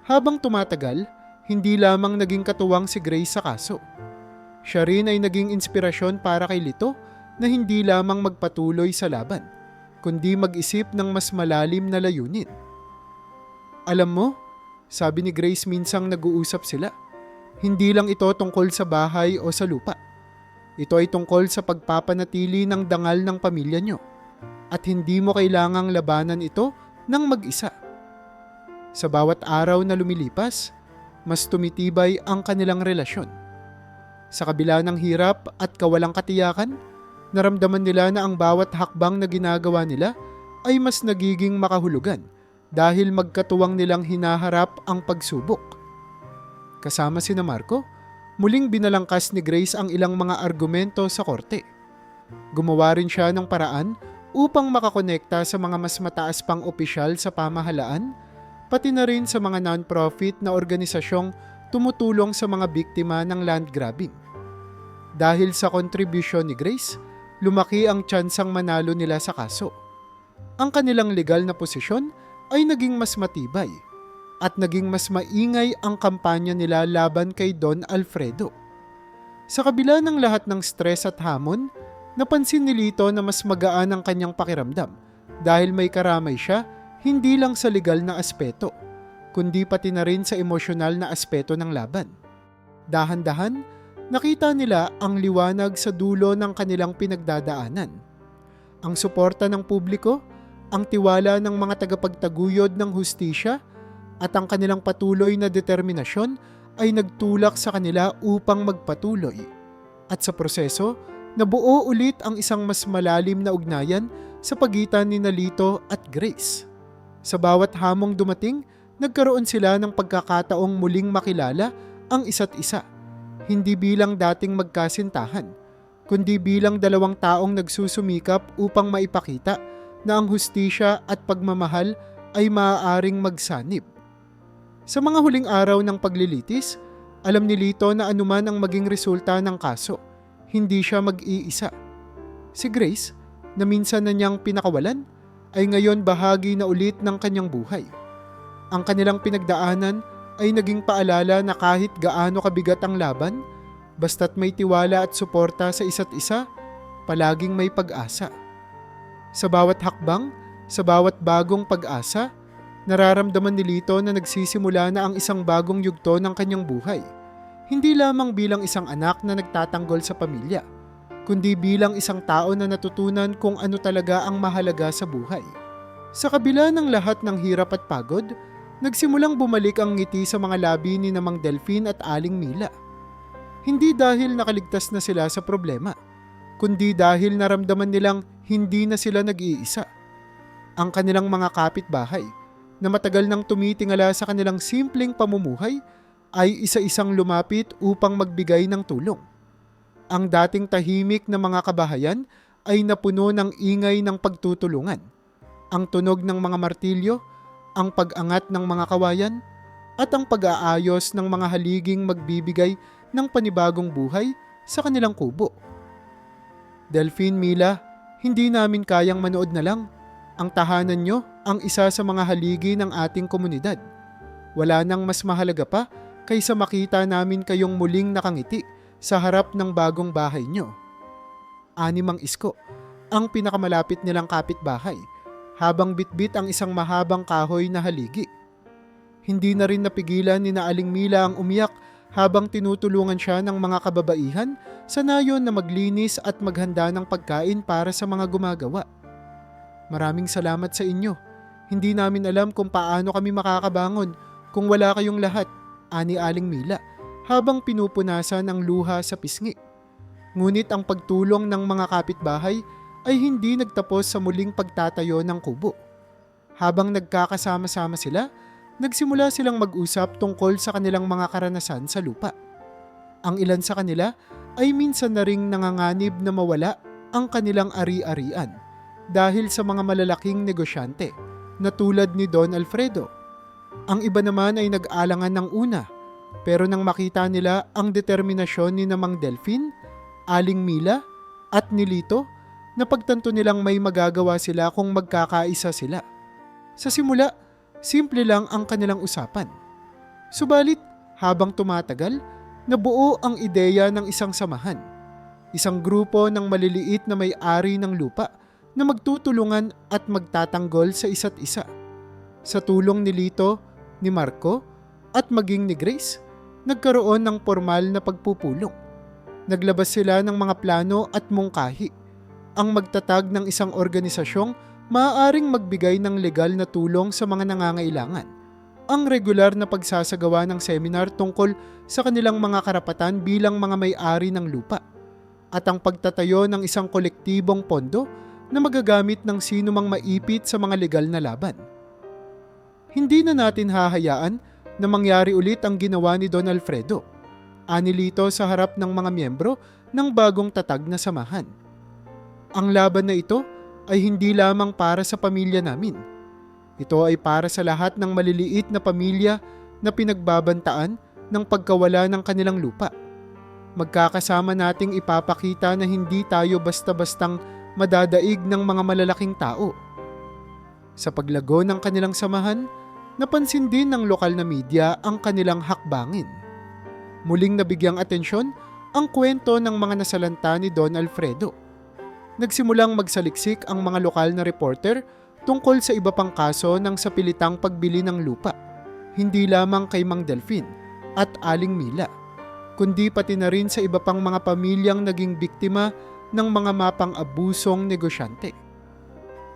Habang tumatagal, hindi lamang naging katuwang si Grace sa kaso. Siya rin ay naging inspirasyon para kay Lito na hindi lamang magpatuloy sa laban, kundi mag-isip ng mas malalim na layunin. "Alam mo," sabi ni Grace minsang nag-uusap sila, "hindi lang ito tungkol sa bahay o sa lupa. Ito ay tungkol sa pagpapanatili ng dangal ng pamilya nyo, at hindi mo kailangang labanan ito ng mag-isa." Sa bawat araw na lumilipas, mas tumitibay ang kanilang relasyon. Sa kabila ng hirap at kawalang katiyakan, naramdaman nila na ang bawat hakbang na ginagawa nila ay mas nagiging makahulugan dahil magkatuwang nilang hinaharap ang pagsubok. Kasama sina Marco, muling binalangkas ni Grace ang ilang mga argumento sa korte. Gumawa rin siya ng paraan upang makakonekta sa mga mas mataas pang opisyal sa pamahalaan, pati na rin sa mga non-profit na organisasyong tumutulong sa mga biktima ng land grabbing. Dahil sa kontribusyon ni Grace, lumaki ang tsansang manalo nila sa kaso. Ang kanilang legal na posisyon ay naging mas matibay at naging mas maingay ang kampanya nila laban kay Don Alfredo. Sa kabila ng lahat ng stress at hamon, napansin ni Lito na mas magaan ang kanyang pakiramdam dahil may karamay siya hindi lang sa legal na aspeto, kundi pati na rin sa emosyonal na aspeto ng laban. Dahan-dahan, nakita nila ang liwanag sa dulo ng kanilang pinagdadaanan. Ang suporta ng publiko, ang tiwala ng mga tagapagtaguyod ng hustisya, at ang kanilang patuloy na determinasyon ay nagtulak sa kanila upang magpatuloy. At sa proseso, nabuo ulit ang isang mas malalim na ugnayan sa pagitan ni Lito at Grace. Sa bawat hamong dumating, nagkaroon sila ng pagkakataong muling makilala ang isa't isa. Hindi bilang dating magkasintahan, kundi bilang dalawang taong nagsusumikap upang maipakita na ang hustisya at pagmamahal ay maaaring magsanib. Sa mga huling araw ng paglilitis, alam ni Lito na anuman ang maging resulta ng kaso, hindi siya mag-iisa. Si Grace, na minsan na niyang pinakawalan, ay ngayon bahagi na ulit ng kanyang buhay. Ang kanilang pinagdaanan ay naging paalala na kahit gaano kabigat ang laban, basta't may tiwala at suporta sa isa't isa, palaging may pag-asa. Sa bawat hakbang, sa bawat bagong pag-asa, nararamdaman ni Lito na nagsisimula na ang isang bagong yugto ng kanyang buhay. Hindi lamang bilang isang anak na nagtatanggol sa pamilya, kundi bilang isang tao na natutunan kung ano talaga ang mahalaga sa buhay. Sa kabila ng lahat ng hirap at pagod, nagsimulang bumalik ang ngiti sa mga labi ni Mang Delfin at Aling Mila. Hindi dahil nakaligtas na sila sa problema, kundi dahil naramdaman nilang hindi na sila nag-iisa. Ang kanilang mga kapitbahay, na matagal nang tumitingala sa kanilang simpleng pamumuhay, ay isa-isang lumapit upang magbigay ng tulong. Ang dating tahimik na mga kabahayan ay napuno ng ingay ng pagtutulungan. Ang tunog ng mga martilyo, ang pag-angat ng mga kawayan, at ang pag-aayos ng mga haliging magbibigay ng panibagong buhay sa kanilang kubo. Delfin, Mila, hindi namin kayang manood na lang. Ang tahanan nyo ang isa sa mga haligi ng ating komunidad. Wala nang mas mahalaga pa kaysa makita namin kayong muling nakangiti sa harap ng bagong bahay nyo. Ani Mang Isko, ang pinakamalapit nilang kapitbahay, habang bitbit ang isang mahabang kahoy na haligi. Hindi na rin napigilan ni Aling Mila ang umiyak habang tinutulungan siya ng mga kababaihan sa nayon na maglinis at maghanda ng pagkain para sa mga gumagawa. Maraming salamat sa inyo. Hindi namin alam kung paano kami makakabangon kung wala kayong lahat, ani Aling Mila, habang pinupunasan ang luha sa pisngi. Ngunit ang pagtulong ng mga kapitbahay ay hindi nagtapos sa muling pagtatayo ng kubo. Habang nagkakasama-sama sila, nagsimula silang mag-usap tungkol sa kanilang mga karanasan sa lupa. Ang ilan sa kanila ay minsan na ring nanganganib na mawala ang kanilang ari-arian dahil sa mga malalaking negosyante na tulad ni Don Alfredo. Ang iba naman ay nag-alangan ng una, pero nang makita nila ang determinasyon ni Mang Delfin, Aling Mila at ni Lito, napagtanto nilang may magagawa sila kung magkakaisa sila. Sa simula, simple lang ang kanilang usapan. Subalit, habang tumatagal, nabuo ang ideya ng isang samahan. Isang grupo ng maliliit na may-ari ng lupa na magtutulungan at magtatanggol sa isa't isa. Sa tulong ni Lito, ni Marco, at maging ni Grace, nagkaroon ng formal na pagpupulong. Naglabas sila ng mga plano at mungkahi. Ang magtatag ng isang organisasyong maaaring magbigay ng legal na tulong sa mga nangangailangan. Ang regular na pagsasagawa ng seminar tungkol sa kanilang mga karapatan bilang mga may-ari ng lupa. At ang pagtatayo ng isang kolektibong pondo na magagamit ng sino mang maipit sa mga legal na laban. Hindi na natin hahayaan na mangyari ulit ang ginawa ni Don Alfredo, ani Lito sa harap ng mga miyembro ng bagong tatag na samahan. Ang laban na ito ay hindi lamang para sa pamilya namin. Ito ay para sa lahat ng maliliit na pamilya na pinagbabantaan ng pagkawala ng kanilang lupa. Magkakasama nating ipapakita na hindi tayo basta-bastang madadaig ng mga malalaking tao. Sa paglago ng kanilang samahan, napansin din ng lokal na media ang kanilang hakbangin. Muling nabigyang atensyon ang kwento ng mga nasalanta ni Don Alfredo. Nagsimulang magsaliksik ang mga lokal na reporter tungkol sa iba pang kaso ng sapilitang pagbili ng lupa, hindi lamang kay Mang Delfin at Aling Mila, kundi pati na rin sa iba pang mga pamilyang naging biktima ng mga mapang-abusong negosyante.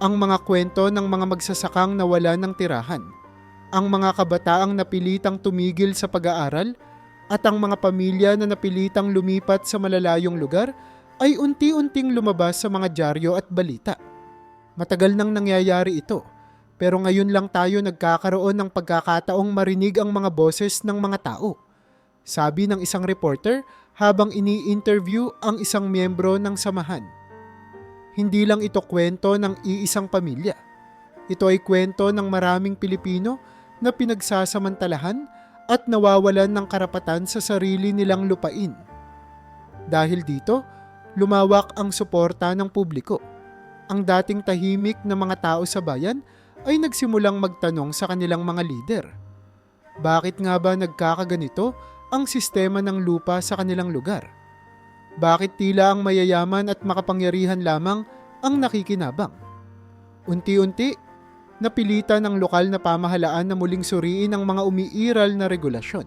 Ang mga kwento ng mga magsasakang nawala ng tirahan, ang mga kabataang napilitang tumigil sa pag-aaral at ang mga pamilya na napilitang lumipat sa malalayong lugar ay unti-unting lumabas sa mga dyaryo at balita. Matagal nang nangyayari ito, pero ngayon lang tayo nagkakaroon ng pagkakataong marinig ang mga boses ng mga tao. Sabi ng isang reporter habang ini-interview ang isang miyembro ng samahan. Hindi lang ito kwento ng iisang pamilya. Ito ay kwento ng maraming Pilipino na pinagsasamantalahan at nawawalan ng karapatan sa sarili nilang lupain. Dahil dito, lumawak ang suporta ng publiko. Ang dating tahimik na mga tao sa bayan ay nagsimulang magtanong sa kanilang mga lider. Bakit nga ba nagkakaganito ang sistema ng lupa sa kanilang lugar? Bakit tila ang mayayaman at makapangyarihan lamang ang nakikinabang? Unti-unti, napilitan ng lokal na pamahalaan na muling suriin ang mga umiiral na regulasyon.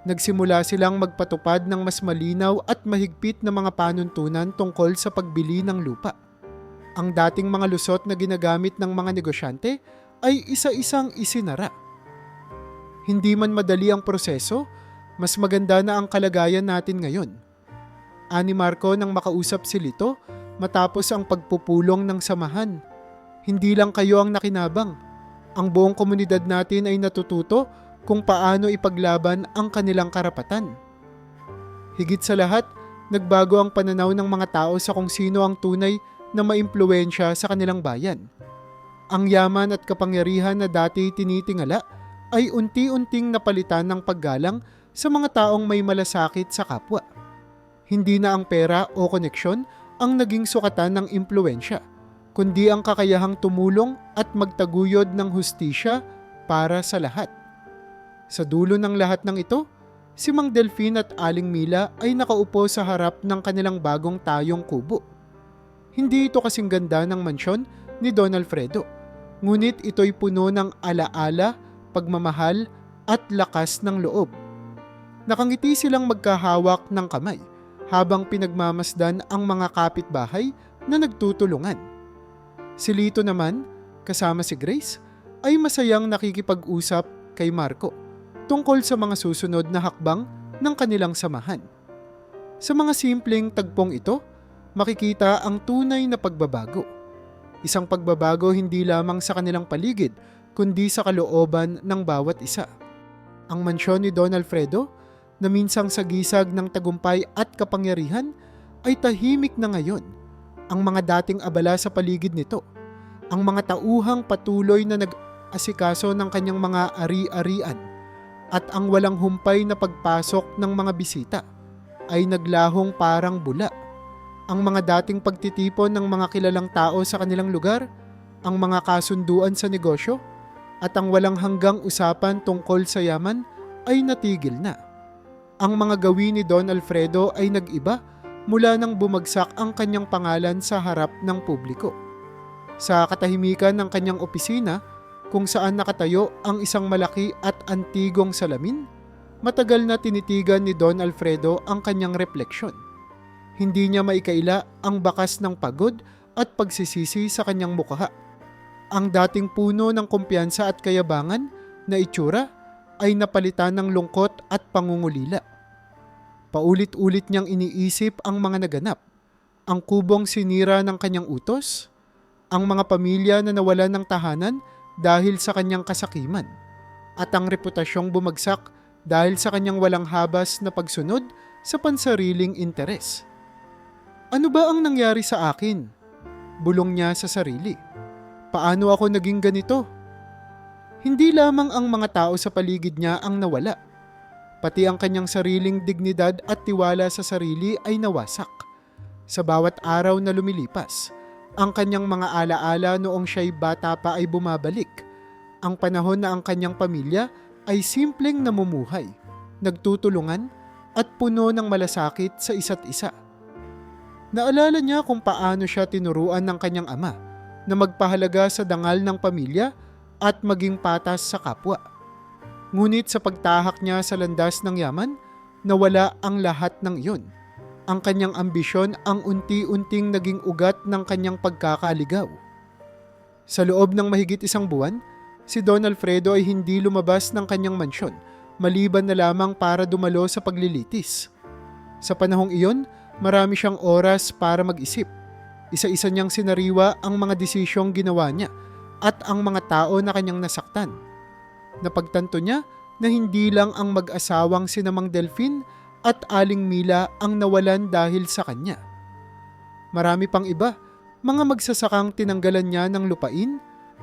Nagsimula silang magpatupad ng mas malinaw at mahigpit na mga panuntunan tungkol sa pagbili ng lupa. Ang dating mga lusot na ginagamit ng mga negosyante ay isa-isang isinara. Hindi man madali ang proseso, mas maganda na ang kalagayan natin ngayon. Ani Marco nang makausap si Lito matapos ang pagpupulong ng samahan. Hindi lang kayo ang nakinabang. Ang buong komunidad natin ay natututo kung paano ipaglaban ang kanilang karapatan. Higit sa lahat, nagbago ang pananaw ng mga tao sa kung sino ang tunay na maimpluwensya sa kanilang bayan. Ang yaman at kapangyarihan na dati tinitingala ay unti-unting napalitan ng paggalang sa mga taong may malasakit sa kapwa. Hindi na ang pera o koneksyon ang naging sukatan ng impluwensya, kundi ang kakayahang tumulong at magtaguyod ng hustisya para sa lahat. Sa dulo ng lahat ng ito, si Mang Delfin at Aling Mila ay nakaupo sa harap ng kanilang bagong tayong kubo. Hindi ito kasing ganda ng mansyon ni Don Alfredo, ngunit ito'y puno ng alaala, pagmamahal at lakas ng loob. Nakangiti silang magkahawak ng kamay habang pinagmamasdan ang mga kapitbahay na nagtutulungan. Si Lito naman, kasama si Grace, ay masayang nakikipag-usap kay Marco tungkol sa mga susunod na hakbang ng kanilang samahan. Sa mga simpleng tagpong ito, makikita ang tunay na pagbabago. Isang pagbabago hindi lamang sa kanilang paligid, kundi sa kalooban ng bawat isa. Ang mansyon ni Don Alfredo, na minsang sagisag ng tagumpay at kapangyarihan, ay tahimik na ngayon. Ang mga dating abala sa paligid nito, ang mga tauhang patuloy na nag-asikaso ng kanyang mga ari-arian, at ang walang humpay na pagpasok ng mga bisita, ay naglahong parang bula. Ang mga dating pagtitipon ng mga kilalang tao sa kanilang lugar, ang mga kasunduan sa negosyo, at ang walang hanggang usapan tungkol sa yaman ay natigil na. Ang mga gawin ni Don Alfredo ay nag-iba mula nang bumagsak ang kanyang pangalan sa harap ng publiko. Sa katahimikan ng kanyang opisina, kung saan nakatayo ang isang malaki at antigong salamin, matagal na tinitigan ni Don Alfredo ang kanyang refleksyon. Hindi niya maikaila ang bakas ng pagod at pagsisisi sa kanyang mukha. Ang dating puno ng kumpiyansa at kayabangan na itsura ay napalitan ng lungkot at pangungulila. Paulit-ulit niyang iniisip ang mga naganap, ang kubong sinira ng kanyang utos, ang mga pamilya na nawalan ng tahanan dahil sa kanyang kasakiman, at ang reputasyong bumagsak dahil sa kanyang walang habas na pagsunod sa pansariling interes. Ano ba ang nangyari sa akin? Bulong niya sa sarili. Paano ako naging ganito? Hindi lamang ang mga tao sa paligid niya ang nawala. Pati ang kanyang sariling dignidad at tiwala sa sarili ay nawasak. Sa bawat araw na lumilipas, ang kanyang mga alaala noong siya'y bata pa ay bumabalik. Ang panahon na ang kanyang pamilya ay simpleng namumuhay, nagtutulungan at puno ng malasakit sa isa't isa. Naalala niya kung paano siya tinuruan ng kanyang ama na magpahalaga sa dangal ng pamilya at maging patas sa kapwa. Ngunit sa pagtahak niya sa landas ng yaman, nawala ang lahat ng iyon. Ang kanyang ambisyon ang unti-unting naging ugat ng kanyang pagkakaligaw. Sa loob ng mahigit isang buwan, Si Don Alfredo ay hindi lumabas ng kanyang mansyon maliban na lamang para dumalo sa paglilitis. Sa panahong iyon, marami siyang oras para mag-isip. Isa-isa niyang sinariwa ang mga desisyong ginawa niya at ang mga tao na kanyang nasaktan. Napagtanto niya na hindi lang ang mag-asawang sina Mang Delfin at Aling Mila ang nawalan dahil sa kanya. Marami pang iba, mga magsasakang tinanggalan niya ng lupain,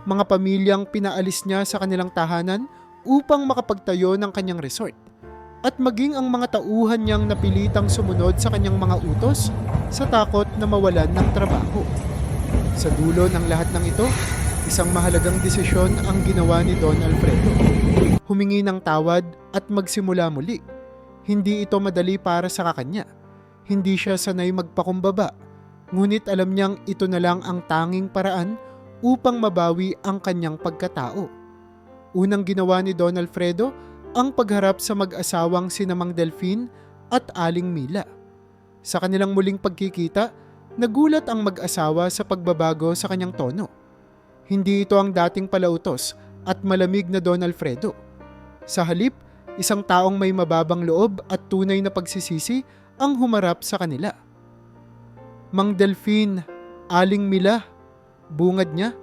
mga pamilyang pinaalis niya sa kanilang tahanan upang makapagtayo ng kanyang resort, at maging ang mga tauhan niyang napilitang sumunod sa kanyang mga utos sa takot na mawalan ng trabaho. Sa dulo ng lahat ng ito, isang mahalagang desisyon ang ginawa ni Don Alfredo. Humingi ng tawad at magsimula muli. Hindi ito madali para sa kakanya. Hindi siya sanay magpakumbaba, ngunit alam niyang ito na lang ang tanging paraan upang mabawi ang kanyang pagkatao. Unang ginawa ni Don Alfredo ang pagharap sa mag-asawang sina Mang Delfin at Aling Mila. Sa kanilang muling pagkikita, nagulat ang mag-asawa sa pagbabago sa kanyang tono. Hindi ito ang dating palautos at malamig na Don Alfredo. Sa halip, isang taong may mababang loob at tunay na pagsisisi ang humarap sa kanila. Mang Delfin, Aling Mila, bungad niya,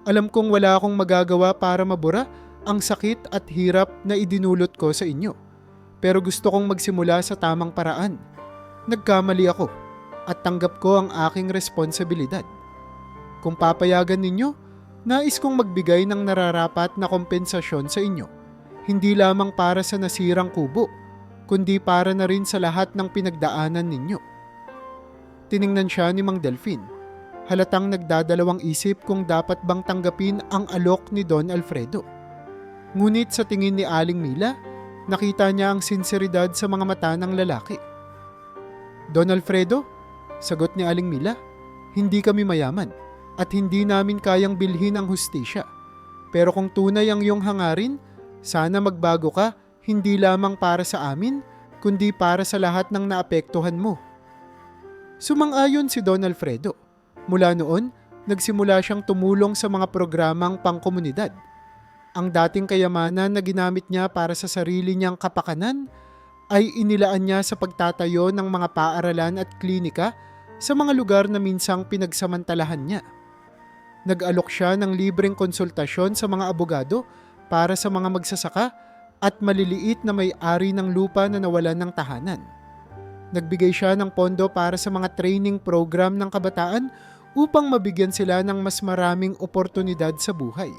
alam kong wala akong magagawa para mabura ang sakit at hirap na idinulot ko sa inyo. Pero gusto kong magsimula sa tamang paraan. Nagkamali ako at tanggap ko ang aking responsibilidad. Kung papayagan ninyo, nais kong magbigay ng nararapat na kompensasyon sa inyo. Hindi lamang para sa nasirang kubo, kundi para na rin sa lahat ng pinagdaanan ninyo. Tiningnan siya ni Mang Delfin. Halatang nagdadalawang isip kung dapat bang tanggapin ang alok ni Don Alfredo. Ngunit sa tingin ni Aling Mila, nakita niya ang sinseridad sa mga mata ng lalaki. Don Alfredo, sagot ni Aling Mila, hindi kami mayaman at hindi namin kayang bilhin ang hustisya. Pero kung tunay ang iyong hangarin, sana magbago ka hindi lamang para sa amin, kundi para sa lahat ng naapektuhan mo. Sumang-ayon si Don Alfredo. Mula noon, nagsimula siyang tumulong sa mga programang pangkomunidad. Ang dating kayamanan na ginamit niya para sa sarili niyang kapakanan ay inilaan niya sa pagtatayo ng mga paaralan at klinika sa mga lugar na minsang pinagsamantalahan niya. Nag-alok siya ng libreng konsultasyon sa mga abogado para sa mga magsasaka at maliliit na may-ari ng lupa na nawalan ng tahanan. Nagbigay siya ng pondo para sa mga training program ng kabataan upang mabigyan sila ng mas maraming oportunidad sa buhay.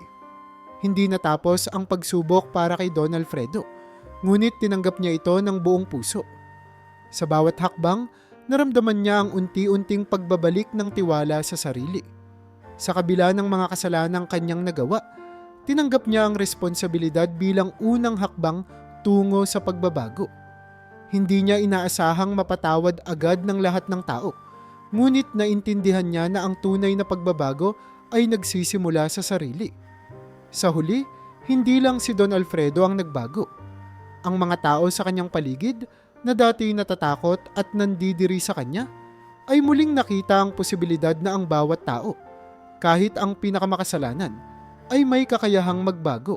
Hindi natapos ang pagsubok para kay Don Alfredo, ngunit tinanggap niya ito ng buong puso. Sa bawat hakbang, naramdaman niya ang unti-unting pagbabalik ng tiwala sa sarili. Sa kabila ng mga kasalanang kanyang nagawa, tinanggap niya ang responsibilidad bilang unang hakbang tungo sa pagbabago. Hindi niya inaasahang mapatawad agad ng lahat ng tao, ngunit naintindihan niya na ang tunay na pagbabago ay nagsisimula sa sarili. Sa huli, hindi lang si Don Alfredo ang nagbago. Ang mga tao sa kanyang paligid na dati natatakot at nandidiri sa kanya ay muling nakita ang posibilidad na ang bawat tao, kahit ang pinakamakasalanan, ay may kakayahang magbago.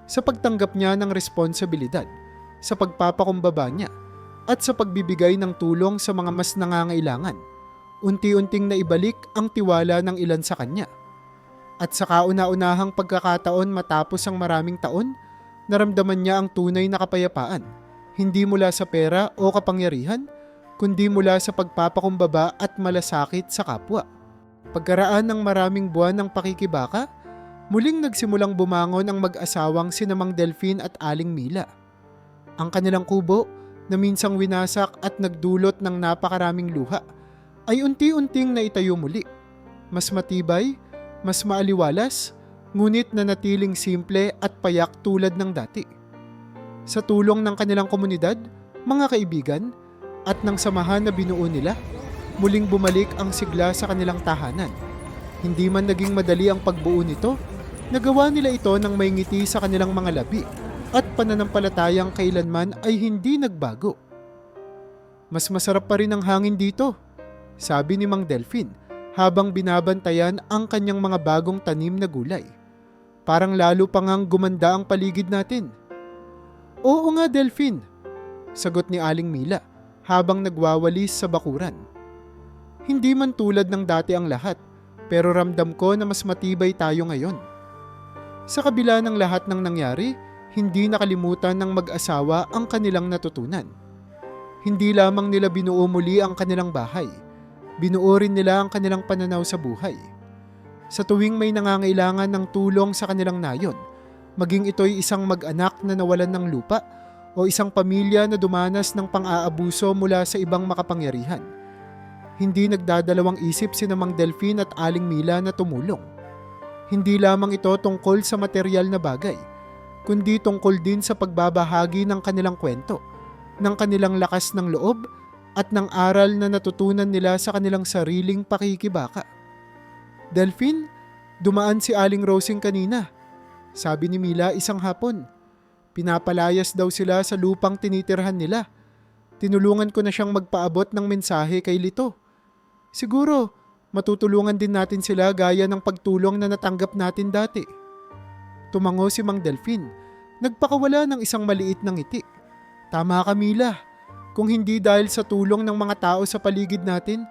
Sa pagtanggap niya ng responsibilidad, sa pagpapakumbaba niya, at sa pagbibigay ng tulong sa mga mas nangangailangan, unti-unting naibalik ang tiwala ng ilan sa kanya. At sa kauna-unahang pagkakataon matapos ang maraming taon, naramdaman niya ang tunay na kapayapaan, hindi mula sa pera o kapangyarihan, kundi mula sa pagpapakumbaba at malasakit sa kapwa. Pagkaraan ng maraming buwan ng pakikibaka, muling nagsimulang bumangon ang mag-asawang sina Mang Delfin at Aling Mila. Ang kanilang kubo, na minsang winasak at nagdulot ng napakaraming luha, ay unti-unting naitayo muli. Mas matibay, mas maaliwalas, ngunit nanatiling simple at payak tulad ng dati. Sa tulong ng kanilang komunidad, mga kaibigan, at ng samahan na binuo nila, muling bumalik ang sigla sa kanilang tahanan. Hindi man naging madali ang pagbuo nito, nagawa nila ito ng may ngiti sa kanilang mga labi at pananampalatayang kailanman ay hindi nagbago. Mas masarap pa rin ang hangin dito, sabi ni Mang Delfin habang binabantayan ang kanyang mga bagong tanim na gulay. Parang lalo pa ngang gumanda ang paligid natin. Oo nga, Delphine, sagot ni Aling Mila habang nagwawalis sa bakuran. Hindi man tulad ng dati ang lahat, pero ramdam ko na mas matibay tayo ngayon. Sa kabila ng lahat ng nangyari, hindi nakalimutan ng mag-asawa ang kanilang natutunan. Hindi lamang nila binuo muli ang kanilang bahay, binuo rin nila ang kanilang pananaw sa buhay. Sa tuwing may nangangailangan ng tulong sa kanilang nayon, maging ito'y isang mag-anak na nawalan ng lupa o isang pamilya na dumanas ng pang-aabuso mula sa ibang makapangyarihan, hindi nagdadalawang isip sina Mang Delphine at Aling Mila na tumulong. Hindi lamang ito tungkol sa materyal na bagay, kundi tungkol din sa pagbabahagi ng kanilang kwento, ng kanilang lakas ng loob at ng aral na natutunan nila sa kanilang sariling pakikibaka. Delphine, dumaan si Aling Rosing kanina, sabi ni Mila isang hapon. Pinapalayas daw sila sa lupang tinitirhan nila. Tinulungan ko na siyang magpaabot ng mensahe kay Lito. Siguro, matutulungan din natin sila gaya ng pagtulong na natanggap natin dati. Tumango si Mang Delphine, nagpakawala ng isang maliit na ngiti. Tama ka, Mila. Kung hindi dahil sa tulong ng mga tao sa paligid natin,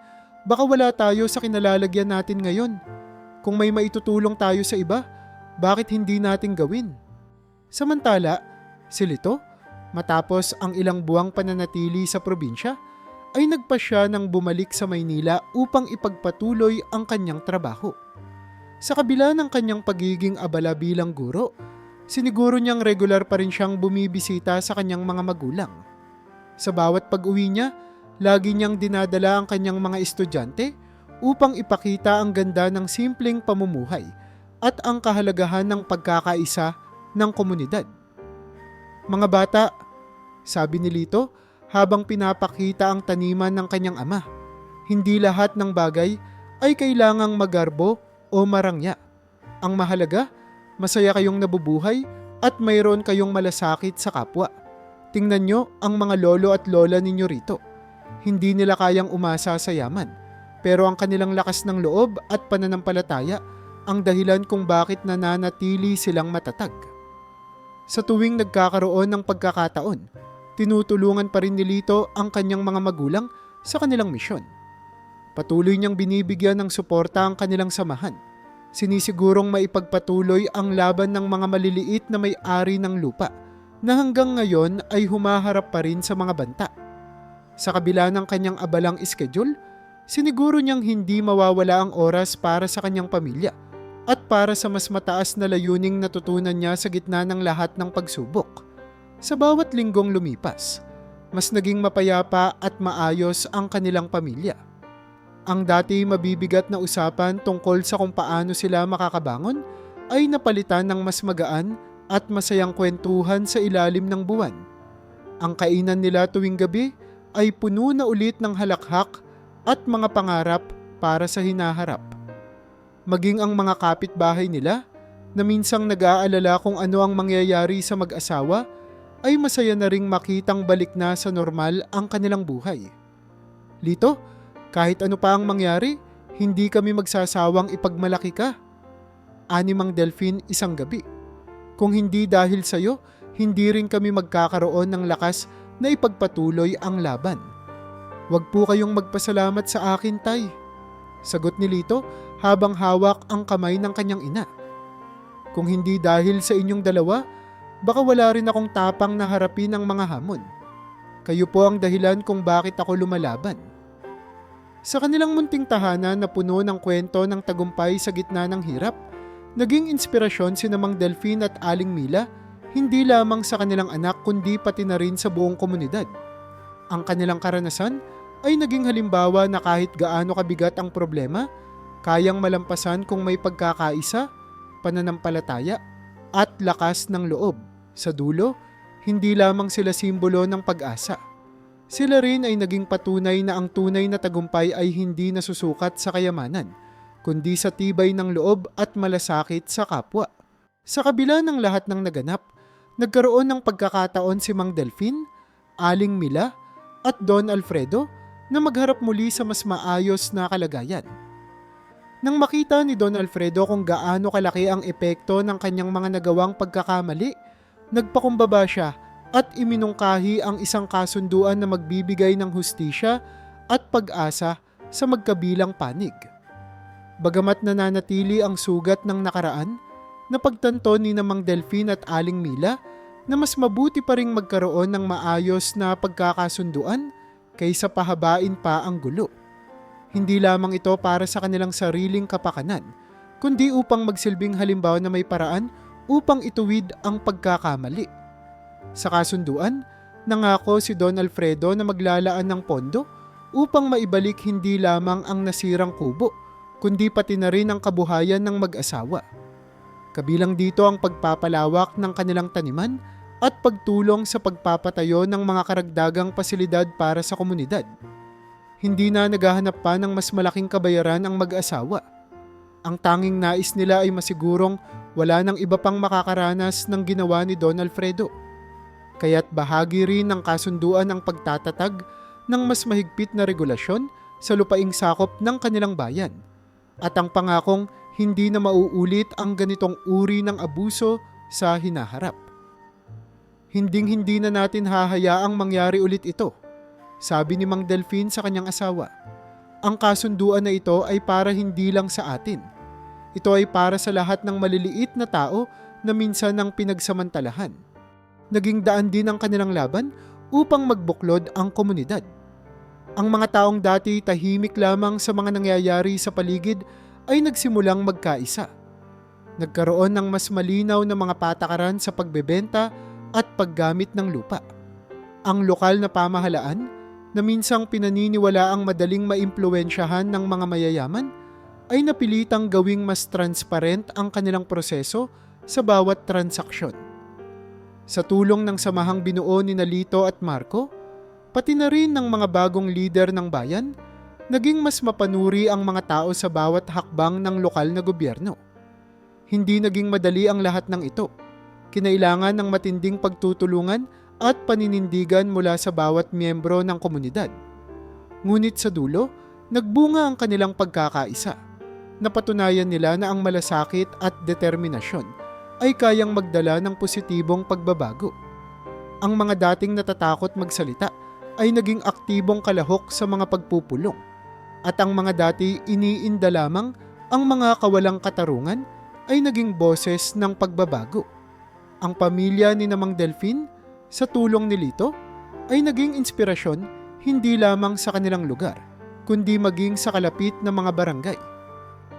baka wala tayo sa kinalalagyan natin ngayon. Kung may maitutulong tayo sa iba, bakit hindi natin gawin? Samantala, si Lito, matapos ang ilang buwang pananatili sa probinsya, ay nagpasya ng bumalik sa Maynila upang ipagpatuloy ang kanyang trabaho. Sa kabila ng kanyang pagiging abala bilang guro, siniguro niyang regular pa rin siyang bumibisita sa kanyang mga magulang. Sa bawat pag-uwi niya, lagi niyang dinadala ang kanyang mga estudyante upang ipakita ang ganda ng simpleng pamumuhay at ang kahalagahan ng pagkakaisa ng komunidad. Mga bata, sabi ni Lito habang pinapakita ang taniman ng kanyang ama, hindi lahat ng bagay ay kailangang magarbo o marangya. Ang mahalaga, masaya kayong nabubuhay at mayroon kayong malasakit sa kapwa. Tingnan nyo ang mga lolo at lola ninyo rito. Hindi nila kayang umasa sa yaman, pero ang kanilang lakas ng loob at pananampalataya ang dahilan kung bakit nananatili silang matatag. Sa tuwing nagkakaroon ng pagkakataon, tinutulungan pa rin ni Lito ang kanyang mga magulang sa kanilang misyon. Patuloy niyang binibigyan ng suporta ang kanilang samahan. Sinisigurong maipagpatuloy ang laban ng mga maliliit na may-ari ng lupa na hanggang ngayon ay humaharap pa rin sa mga banta. Sa kabila ng kanyang abalang schedule, siniguro niyang hindi mawawala ang oras para sa kanyang pamilya at para sa mas mataas na layuning natutunan niya sa gitna ng lahat ng pagsubok. Sa bawat linggong lumipas, mas naging mapayapa at maayos ang kanilang pamilya. Ang dati mabibigat na usapan tungkol sa kung paano sila makakabangon ay napalitan ng mas magaan at masayang kwentuhan sa ilalim ng buwan. Ang kainan nila tuwing gabi ay puno na ulit ng halakhak at mga pangarap para sa hinaharap. Maging ang mga kapitbahay nila na minsang nag-aalala kung ano ang mangyayari sa mag-asawa ay masaya na ring makitang balik na sa normal ang kanilang buhay. Lito, kahit ano pa ang mangyari, hindi kami magsasawang ipagmalaki ka. Ani Mang Delphine isang gabi. Kung hindi dahil sa'yo, hindi rin kami magkakaroon ng lakas na ipagpatuloy ang laban. Huwag po kayong magpasalamat sa akin, Tay, sagot ni Lito habang hawak ang kamay ng kanyang ina. Kung hindi dahil sa inyong dalawa, baka wala rin akong tapang na harapin ang mga hamon. Kayo po ang dahilan kung bakit ako lumalaban. Sa kanilang munting tahanan na puno ng kwento ng tagumpay sa gitna ng hirap, naging inspirasyon sina Mang Delphine at Aling Mila hindi lamang sa kanilang anak kundi pati na rin sa buong komunidad. Ang kanilang karanasan ay naging halimbawa na kahit gaano kabigat ang problema, kayang malampasan kung may pagkakaisa, pananampalataya, at lakas ng loob. Sa dulo, hindi lamang sila simbolo ng pag-asa. Sila rin ay naging patunay na ang tunay na tagumpay ay hindi nasusukat sa kayamanan, kundi sa tibay ng loob at malasakit sa kapwa. Sa kabila ng lahat ng naganap, nagkaroon ng pagkakataon si Mang Delphine, Aling Mila, at Don Alfredo na magharap muli sa mas maayos na kalagayan. Nang makita ni Don Alfredo kung gaano kalaki ang epekto ng kanyang mga nagawang pagkakamali, nagpakumbaba siya at iminungkahi ang isang kasunduan na magbibigay ng hustisya at pag-asa sa magkabilang panig. Bagamat nananatili ang sugat ng nakaraan, napagtanto ni Mang Delfin at Aling Mila na mas mabuti pa ring magkaroon ng maayos na pagkakasunduan kaysa pahabain pa ang gulo. Hindi lamang ito para sa kanilang sariling kapakanan, kundi upang magsilbing halimbawa na may paraan upang ituwid ang pagkakamali. Sa kasunduan, nangako si Don Alfredo na maglalaan ng pondo upang maibalik hindi lamang ang nasirang kubo, kundi pati na rin ang kabuhayan ng mag-asawa. Kabilang dito ang pagpapalawak ng kanilang taniman at pagtulong sa pagpapatayo ng mga karagdagang pasilidad para sa komunidad. Hindi na naghahanap pa ng mas malaking kabayaran ang mag-asawa. Ang tanging nais nila ay masigurong wala nang iba pang makakaranas ng ginawa ni Don Alfredo. Kaya't bahagi rin ng kasunduan ang pagtatatag ng mas mahigpit na regulasyon sa lupaing sakop ng kanilang bayan at ang pangakong hindi na mauulit ang ganitong uri ng abuso sa hinaharap. Hinding-hindi na natin hahayaang mangyari ulit ito, sabi ni Mang Delfin sa kanyang asawa. Ang kasunduan na ito ay para hindi lang sa atin. Ito ay para sa lahat ng maliliit na tao na minsan ang pinagsamantalahan. Naging daan din ang kanilang laban upang magbuklod ang komunidad. Ang mga taong dati tahimik lamang sa mga nangyayari sa paligid ay nagsimulang magkaisa. Nagkaroon ng mas malinaw na mga patakaran sa pagbebenta at paggamit ng lupa. Ang lokal na pamahalaan, na minsang pinaniniwala ang madaling maimpluwensyahan ng mga mayayaman, ay napilitang gawing mas transparent ang kanilang proseso sa bawat transaksyon. Sa tulong ng samahang binuo ni Lito at Marco, pati na rin ng mga bagong leader ng bayan, naging mas mapanuri ang mga tao sa bawat hakbang ng lokal na gobyerno. Hindi naging madali ang lahat ng ito. Kinailangan ng matinding pagtutulungan at paninindigan mula sa bawat miyembro ng komunidad. Ngunit sa dulo, nagbunga ang kanilang pagkakaisa. Napatunayan nila na ang malasakit at determinasyon ay kayang magdala ng positibong pagbabago. Ang mga dating natatakot magsalita ay naging aktibong kalahok sa mga pagpupulong. At ang mga dati iniinda lamang ang mga kawalang katarungan ay naging boses ng pagbabago. Ang pamilya ni Mang Delfin, sa tulong ni Lito, ay naging inspirasyon hindi lamang sa kanilang lugar, kundi maging sa kalapit na mga barangay.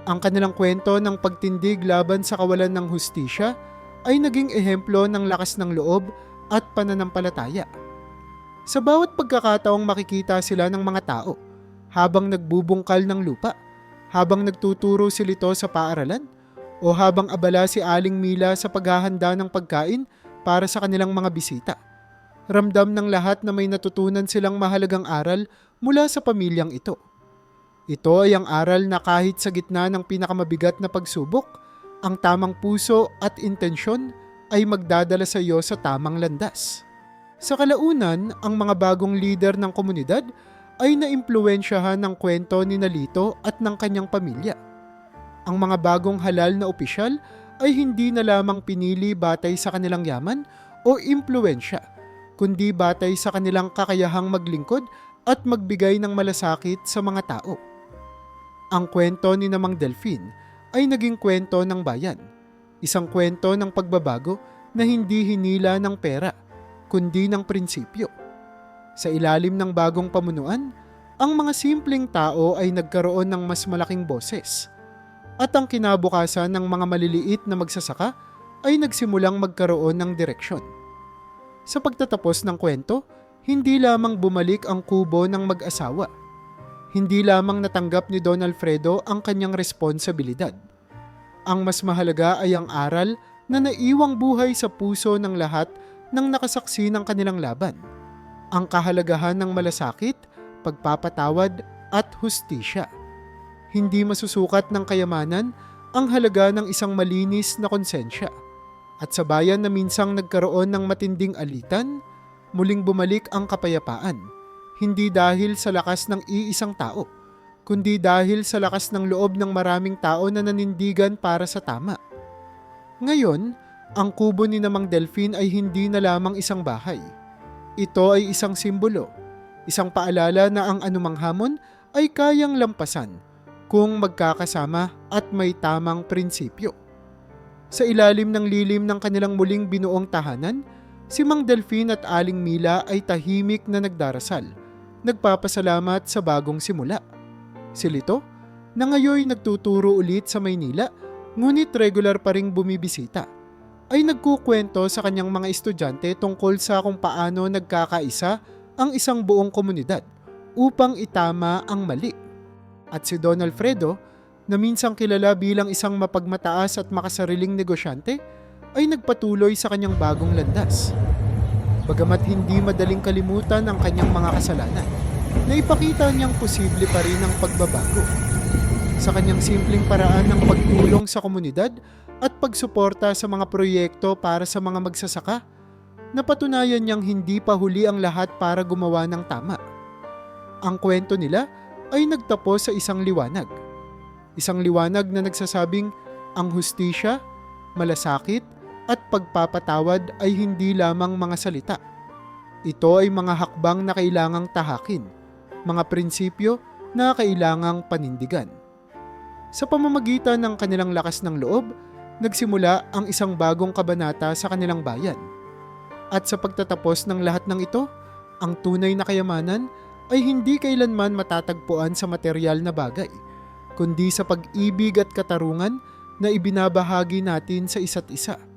Ang kanilang kwento ng pagtindig laban sa kawalan ng hustisya ay naging ehemplo ng lakas ng loob at pananampalataya. Sa bawat pagkakataong makikita sila ng mga tao, habang nagbubungkal ng lupa, habang nagtuturo si Lito sa paaralan, o habang abala si Aling Mila sa paghahanda ng pagkain para sa kanilang mga bisita. Ramdam ng lahat na may natutunan silang mahalagang aral mula sa pamilyang ito. Ito ay ang aral na kahit sa gitna ng pinakamabigat na pagsubok, ang tamang puso at intensyon ay magdadala sa iyo sa tamang landas. Sa kalaunan, ang mga bagong leader ng komunidad ay naimpluwensyahan ng kwento ni Lito at ng kanyang pamilya. Ang mga bagong halal na opisyal ay hindi na lamang pinili batay sa kanilang yaman o impluwensya, kundi batay sa kanilang kakayahang maglingkod at magbigay ng malasakit sa mga tao. Ang kwento ni Mang Delfin ay naging kwento ng bayan, isang kwento ng pagbabago na hindi hinila ng pera, kundi ng prinsipyo. Sa ilalim ng bagong pamunuan, ang mga simpleng tao ay nagkaroon ng mas malaking boses, at ang kinabukasan ng mga maliliit na magsasaka ay nagsimulang magkaroon ng direksyon. Sa pagtatapos ng kwento, hindi lamang bumalik ang kubo ng mag-asawa. Hindi lamang natanggap ni Don Alfredo ang kanyang responsibilidad. Ang mas mahalaga ay ang aral na naiwang buhay sa puso ng lahat ng nakasaksi ng kanilang laban. Ang kahalagahan ng malasakit, pagpapatawad at hustisya. Hindi masusukat ng kayamanan ang halaga ng isang malinis na konsensya. At sa bayan na minsang nagkaroon ng matinding alitan, muling bumalik ang kapayapaan. Hindi dahil sa lakas ng iisang tao, kundi dahil sa lakas ng loob ng maraming tao na nanindigan para sa tama. Ngayon, ang kubo ni Namang Delfin ay hindi na lamang isang bahay. Ito ay isang simbolo, isang paalala na ang anumang hamon ay kayang lampasan kung magkakasama at may tamang prinsipyo. Sa ilalim ng lilim ng kanilang muling binuong tahanan, si Mang Delfin at Aling Mila ay tahimik na nagdarasal, nagpapasalamat sa bagong simula. Si Lito, na ngayoy nagtuturo ulit sa Maynila, ngunit regular pa ring bumibisita, ay nagkukwento sa kanyang mga estudyante tungkol sa kung paano nagkakaisa ang isang buong komunidad upang itama ang mali. At si Don Alfredo, na minsang kilala bilang isang mapagmataas at makasariling negosyante, ay nagpatuloy sa kanyang bagong landas. Bagamat hindi madaling kalimutan ang kanyang mga kasalanan, naipakita niyang posible pa rin ang pagbabago. Sa kanyang simpleng paraan ng pagtulong sa komunidad at pagsuporta sa mga proyekto para sa mga magsasaka, napatunayan niyang hindi pa huli ang lahat para gumawa ng tama. Ang kwento nila ay nagtapos sa isang liwanag. Isang liwanag na nagsasabing ang hustisya, malasakit at pagpapatawad ay hindi lamang mga salita. Ito ay mga hakbang na kailangang tahakin, mga prinsipyo na kailangang panindigan. Sa pamamagitan ng kanilang lakas ng loob, nagsimula ang isang bagong kabanata sa kanilang bayan. At sa pagtatapos ng lahat ng ito, ang tunay na kayamanan ay hindi kailanman matatagpuan sa material na bagay, kundi sa pag-ibig at katarungan na ibinabahagi natin sa isa't isa.